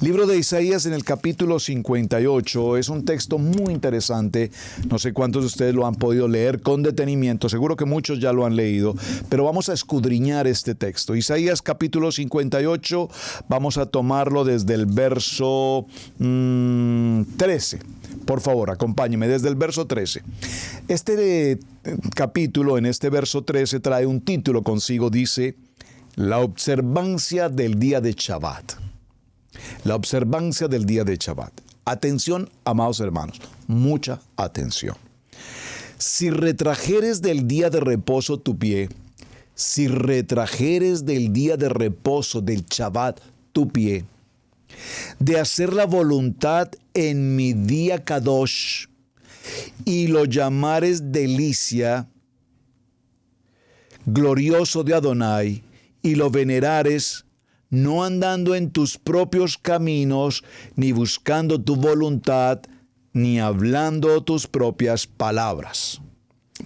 Libro de Isaías en el capítulo 58 es un texto muy interesante. No sé cuántos de ustedes lo han podido leer con detenimiento. Seguro que muchos ya lo han leído, pero vamos a escudriñar este texto. Isaías capítulo 58, vamos a tomarlo desde el verso 13. Por favor, acompáñeme desde el verso 13. Este capítulo, en este verso 13, trae un título consigo. Dice, la observancia del día de Shabbat. La observancia del día de Shabbat. Atención, amados hermanos, mucha atención. Si retrajeres del día de reposo tu pie, si retrajeres del día de reposo del Shabbat tu pie, de hacer la voluntad en mi día Kadosh, y lo llamares delicia, glorioso de Adonai, y lo venerares, no andando en tus propios caminos, ni buscando tu voluntad, ni hablando tus propias palabras.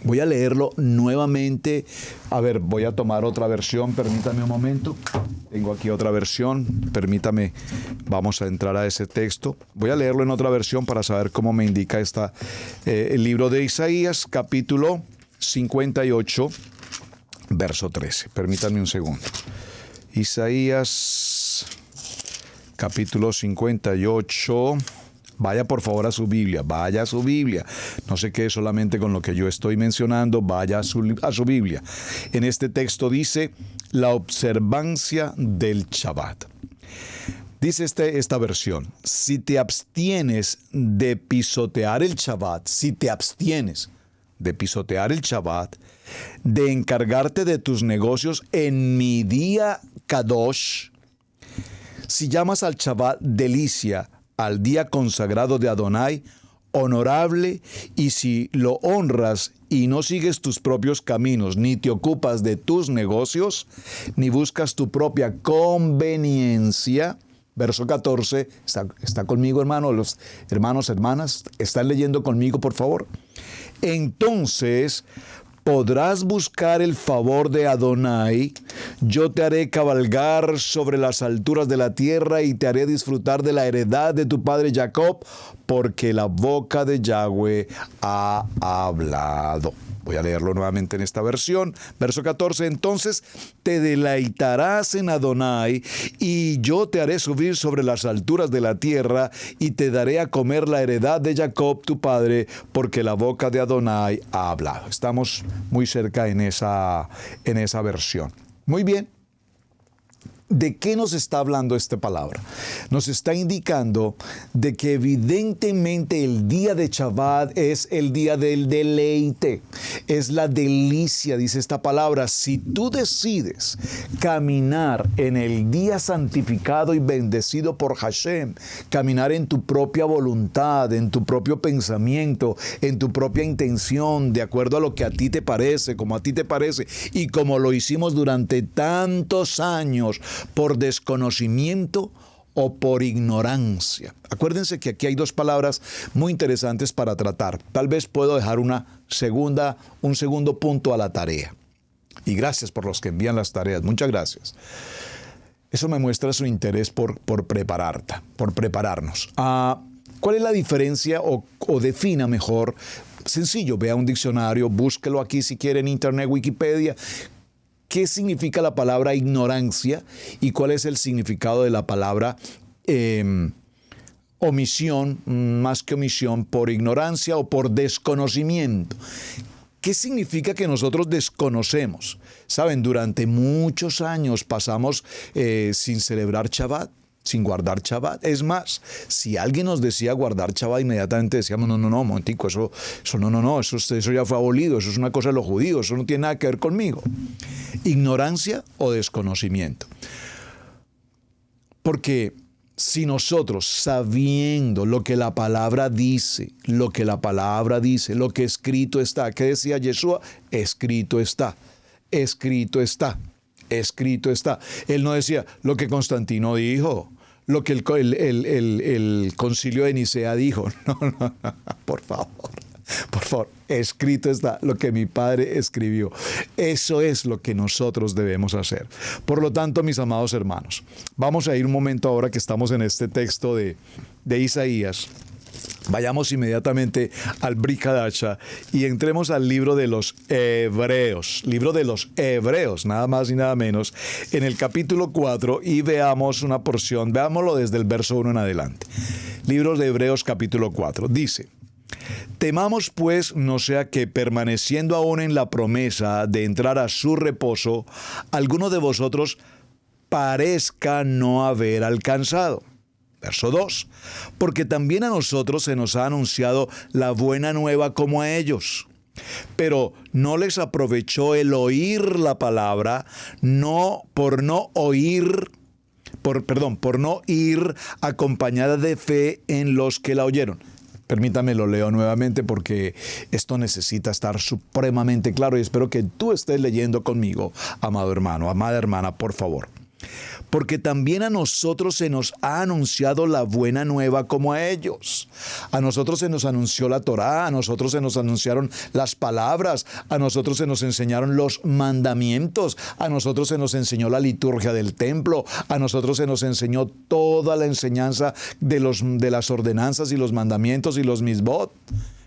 Voy a leerlo nuevamente. A ver, voy a tomar otra versión, permítame un momento. Tengo aquí otra versión, permítame, vamos a entrar a ese texto. Voy a leerlo en otra versión para saber cómo me indica el libro de Isaías, capítulo 58, verso 13. Permítanme un segundo. Isaías, capítulo 58. Vaya por favor a su Biblia, vaya a su Biblia. No se quede solamente con lo que yo estoy mencionando, vaya a su Biblia. En este texto dice, la observancia del Shabbat. Dice esta versión, si te abstienes de pisotear el Shabbat, si te abstienes de pisotear el Shabbat, de encargarte de tus negocios en mi día Kadosh, si llamas al Shabbat delicia, al día consagrado de Adonai, honorable, y si lo honras y no sigues tus propios caminos, ni te ocupas de tus negocios, ni buscas tu propia conveniencia. Verso 14, ¿está conmigo, hermano? Los hermanos, hermanas, ¿están leyendo conmigo, por favor? Entonces podrás buscar el favor de Adonai, yo te haré cabalgar sobre las alturas de la tierra y te haré disfrutar de la heredad de tu padre Jacob, porque la boca de Yahweh ha hablado. Voy a leerlo nuevamente en esta versión. Verso 14, entonces te deleitarás en Adonai y yo te haré subir sobre las alturas de la tierra y te daré a comer la heredad de Jacob tu padre, porque la boca de Adonai ha hablado. Estamos muy cerca en esa versión. Muy bien. ¿De qué nos está hablando esta palabra? Nos está indicando de que evidentemente el día de Shabbat es el día del deleite, es la delicia, dice esta palabra. Si tú decides caminar en el día santificado y bendecido por Hashem, caminar en tu propia voluntad, en tu propio pensamiento, en tu propia intención, de acuerdo a lo que a ti te parece, como a ti te parece, y como lo hicimos durante tantos años, por desconocimiento o por ignorancia. Acuérdense que aquí hay dos palabras muy interesantes para tratar. Tal vez puedo dejar un segundo punto a la tarea. Y gracias por los que envían las tareas. Muchas gracias. Eso me muestra su interés por prepararnos. ¿Cuál es la diferencia o defina mejor? Sencillo, vea un diccionario, búsquelo aquí si quiere en internet, Wikipedia. ¿Qué significa la palabra ignorancia y cuál es el significado de la palabra omisión, más que omisión, por ignorancia o por desconocimiento? ¿Qué significa que nosotros desconocemos? Saben, durante muchos años pasamos sin celebrar Shabbat, sin guardar Shabbat. Es más, si alguien nos decía guardar Shabbat, inmediatamente decíamos, no, momentico, eso ya fue abolido, eso es una cosa de los judíos, eso no tiene nada que ver conmigo. Ignorancia o desconocimiento. Porque si nosotros, sabiendo lo que la palabra dice, lo que escrito está, ¿qué decía Yeshua? Escrito está. Él no decía lo que Constantino dijo, lo que el concilio de Nicea dijo. No, por favor, escrito está lo que mi padre escribió. Eso es lo que nosotros debemos hacer. Por lo tanto, mis amados hermanos, vamos a ir un momento ahora que estamos en este texto de Isaías. Vayamos inmediatamente al Brit Hadasha y entremos al libro de los Hebreos, nada más y nada menos, en el capítulo 4 y veamos una porción, veámoslo desde el verso 1 en adelante. Libro de Hebreos capítulo 4, dice: temamos pues no sea que permaneciendo aún en la promesa de entrar a su reposo, alguno de vosotros parezca no haber alcanzado. Verso 2, porque también a nosotros se nos ha anunciado la buena nueva como a ellos. Pero no les aprovechó el oír la palabra, por no ir acompañada de fe en los que la oyeron. Permítame, lo leo nuevamente porque esto necesita estar supremamente claro y espero que tú estés leyendo conmigo, amado hermano, amada hermana, por favor. Porque también a nosotros se nos ha anunciado la buena nueva como a ellos. A nosotros se nos anunció la Torá, a nosotros se nos anunciaron las palabras, a nosotros se nos enseñaron los mandamientos, a nosotros se nos enseñó la liturgia del templo, a nosotros se nos enseñó toda la enseñanza de las ordenanzas y los mandamientos y los misbot.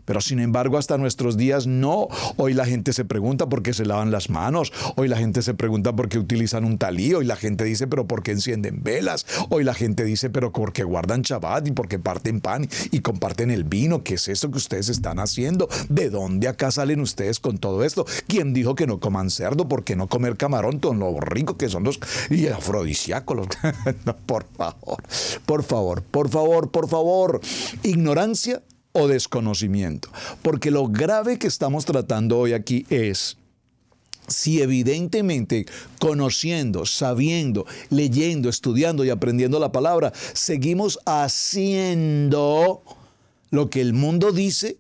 Pero sin embargo, hasta nuestros días no. Hoy la gente se pregunta por qué se lavan las manos. Hoy la gente se pregunta por qué utilizan un talí. Hoy la gente dice, pero ¿por qué encienden velas? Hoy la gente dice, pero ¿por qué guardan Shabbat? ¿Y por qué parten pan y comparten el vino? ¿Qué es eso que ustedes están haciendo? ¿De dónde acá salen ustedes con todo esto? ¿Quién dijo que no coman cerdo? ¿Por qué no comer camarón? Todo lo rico que son los y afrodisíacos. No, por favor. Ignorancia o desconocimiento. Porque lo grave que estamos tratando hoy aquí es si evidentemente conociendo, sabiendo, leyendo, estudiando y aprendiendo la palabra, seguimos haciendo lo que el mundo dice,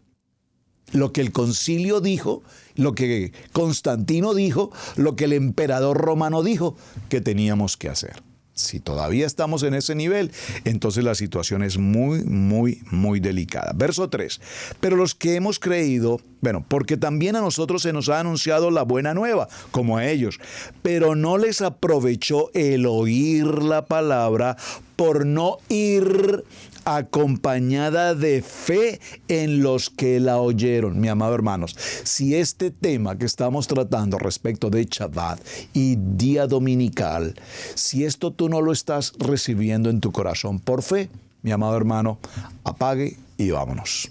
lo que el concilio dijo, lo que Constantino dijo, lo que el emperador romano dijo que teníamos que hacer. Si todavía estamos en ese nivel, entonces la situación es muy, muy, muy delicada. Verso 3. Pero los que hemos creído, porque también a nosotros se nos ha anunciado la buena nueva, como a ellos, pero no les aprovechó el oír la palabra por no ir acompañada de fe en los que la oyeron. Mi amado hermanos, si este tema que estamos tratando respecto de Shabbat y día dominical, si esto tú no lo estás recibiendo en tu corazón por fe, mi amado hermano, apague y vámonos.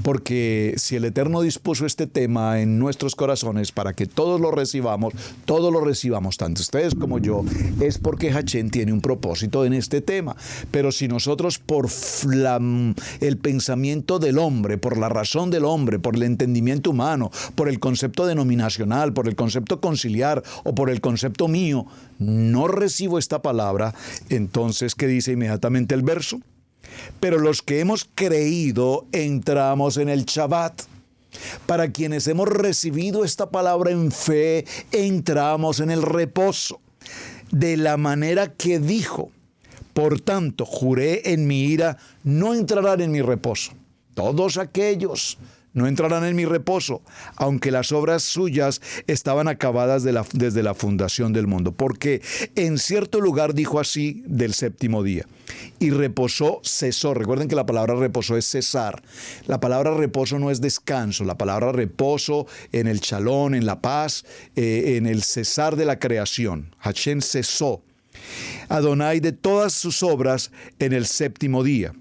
Porque si el Eterno dispuso este tema en nuestros corazones para que todos lo recibamos, tanto ustedes como yo, es porque Hachén tiene un propósito en este tema. Pero si nosotros por el pensamiento del hombre, por la razón del hombre, por el entendimiento humano, por el concepto denominacional, por el concepto conciliar o por el concepto mío, no recibo esta palabra, entonces, ¿qué dice inmediatamente el verso? Pero los que hemos creído entramos en el Shabbat. Para quienes hemos recibido esta palabra en fe, entramos en el reposo. De la manera que dijo, por tanto, juré en mi ira, no entrarán en mi reposo. Todos aquellos no entrarán en mi reposo, aunque las obras suyas estaban acabadas desde la fundación del mundo. Porque en cierto lugar dijo así del séptimo día. Y reposó, cesó. Recuerden que la palabra reposó es cesar. La palabra reposo no es descanso. La palabra reposo en el shalom, en la paz, en el cesar de la creación. Hashem cesó Adonai de todas sus obras en el séptimo día.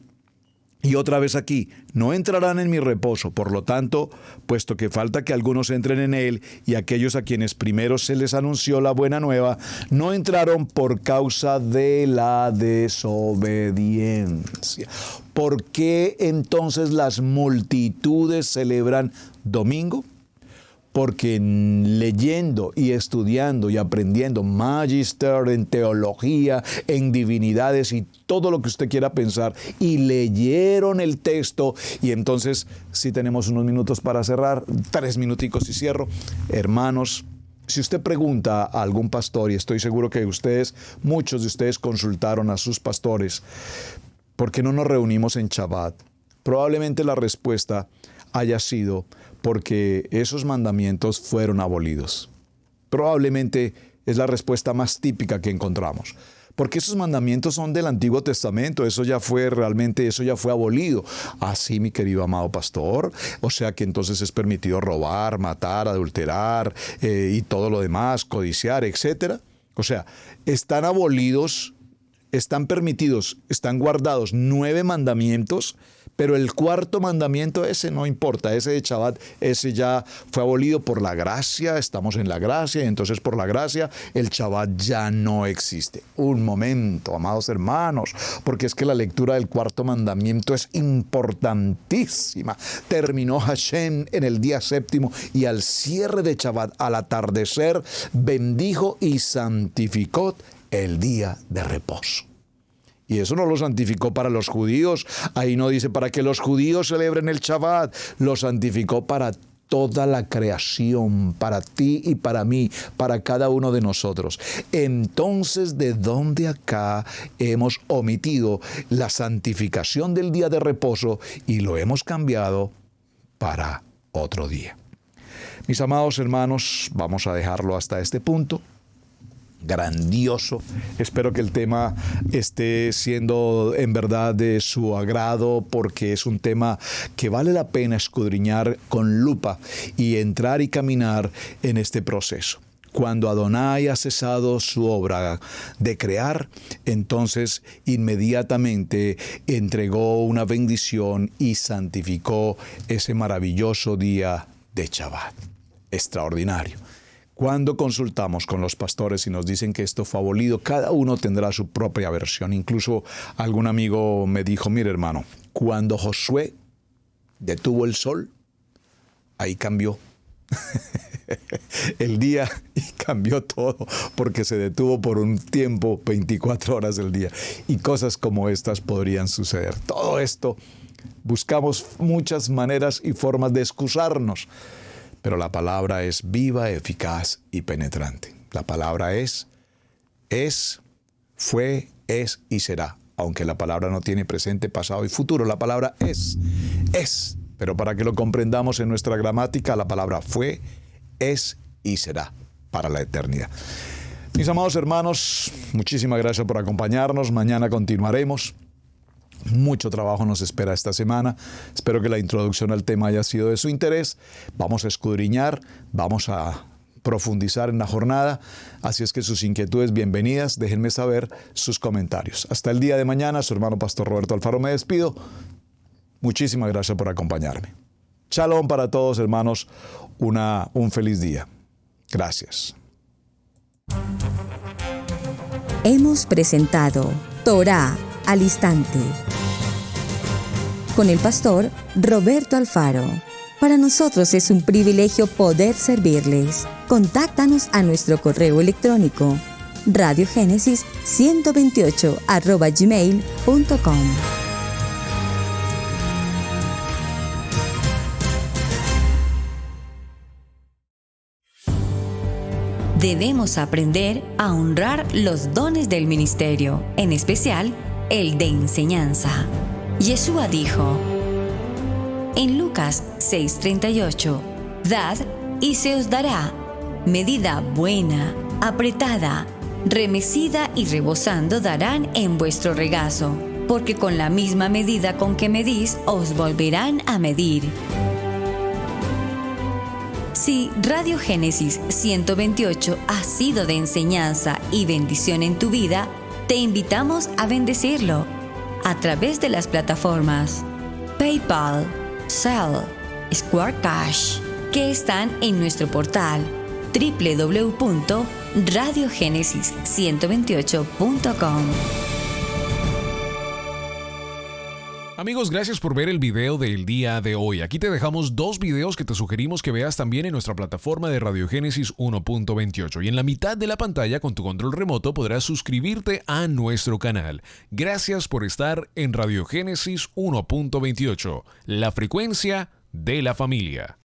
Y otra vez aquí, no entrarán en mi reposo, por lo tanto, puesto que falta que algunos entren en él, y aquellos a quienes primero se les anunció la buena nueva, no entraron por causa de la desobediencia. ¿Por qué entonces las multitudes celebran domingo? Porque leyendo y estudiando y aprendiendo magister en teología, en divinidades y todo lo que usted quiera pensar, y leyeron el texto, y entonces, si tenemos unos minutos para cerrar, 3 minuticos y cierro. Hermanos, si usted pregunta a algún pastor, y estoy seguro que muchos de ustedes consultaron a sus pastores, ¿por qué no nos reunimos en Shabbat? Probablemente la respuesta haya sido porque esos mandamientos fueron abolidos. Probablemente es la respuesta más típica que encontramos. Porque esos mandamientos son del Antiguo Testamento, eso ya fue abolido. Así, mi querido amado pastor, o sea que entonces es permitido robar, matar, adulterar y todo lo demás, codiciar, etc. O sea, están abolidos, están permitidos, están guardados 9 mandamientos, pero el cuarto mandamiento, ese no importa, ese de Shabbat, ese ya fue abolido por la gracia, estamos en la gracia, y entonces por la gracia el Shabbat ya no existe. Un momento, amados hermanos, porque es que la lectura del cuarto mandamiento es importantísima. Terminó Hashem en el día séptimo y al cierre de Shabbat, al atardecer, bendijo y santificó el día de reposo. Y eso no lo santificó para los judíos. Ahí no dice para que los judíos celebren el Shabbat. Lo santificó para toda la creación, para ti y para mí, para cada uno de nosotros. Entonces, ¿de dónde acá hemos omitido la santificación del día de reposo y lo hemos cambiado para otro día? Mis amados hermanos, vamos a dejarlo hasta este punto. Grandioso. Espero que el tema esté siendo en verdad de su agrado, porque es un tema que vale la pena escudriñar con lupa y entrar y caminar en este proceso. Cuando Adonai ha cesado su obra de crear, entonces inmediatamente entregó una bendición y santificó ese maravilloso día de Shabbat. Extraordinario. Cuando consultamos con los pastores y nos dicen que esto fue abolido, cada uno tendrá su propia versión. Incluso algún amigo me dijo, mire hermano, cuando Josué detuvo el sol, ahí cambió. el día y cambió todo porque se detuvo por un tiempo, 24 horas del día. Y cosas como estas podrían suceder. Todo esto, buscamos muchas maneras y formas de excusarnos, pero la palabra es viva, eficaz y penetrante. La palabra es, fue, es y será. Aunque la palabra no tiene presente, pasado y futuro, la palabra es. Pero para que lo comprendamos en nuestra gramática, la palabra fue, es y será para la eternidad. Mis amados hermanos, muchísimas gracias por acompañarnos. Mañana continuaremos. Mucho trabajo nos espera esta semana. Espero que la introducción al tema haya sido de su interés. Vamos a escudriñar, vamos a profundizar en la jornada. Así es que sus inquietudes, bienvenidas. Déjenme saber sus comentarios. Hasta el día de mañana, su hermano Pastor Roberto Alfaro me despido. Muchísimas gracias por acompañarme. Shalom para todos, hermanos. Un feliz día. Gracias. Hemos presentado Torá al Instante con el pastor Roberto Alfaro. Para nosotros es un privilegio poder servirles. Contáctanos a nuestro correo electrónico radiogenesis128@gmail.com. Debemos aprender a honrar los dones del ministerio, en especial el de enseñanza. Yeshua dijo en Lucas 6:38, «Dad y se os dará, medida buena, apretada, remecida y rebosando darán en vuestro regazo, porque con la misma medida con que medís os volverán a medir». Si Radio Génesis 128 ha sido de enseñanza y bendición en tu vida, te invitamos a bendecirlo a través de las plataformas PayPal, Zelle, Square Cash, que están en nuestro portal www.radiogenesis128.com. Amigos, gracias por ver el video del día de hoy. Aquí te dejamos 2 videos que te sugerimos que veas también en nuestra plataforma de Radio Génesis 1.28. Y en la mitad de la pantalla, con tu control remoto, podrás suscribirte a nuestro canal. Gracias por estar en Radio Génesis 1.28, la frecuencia de la familia.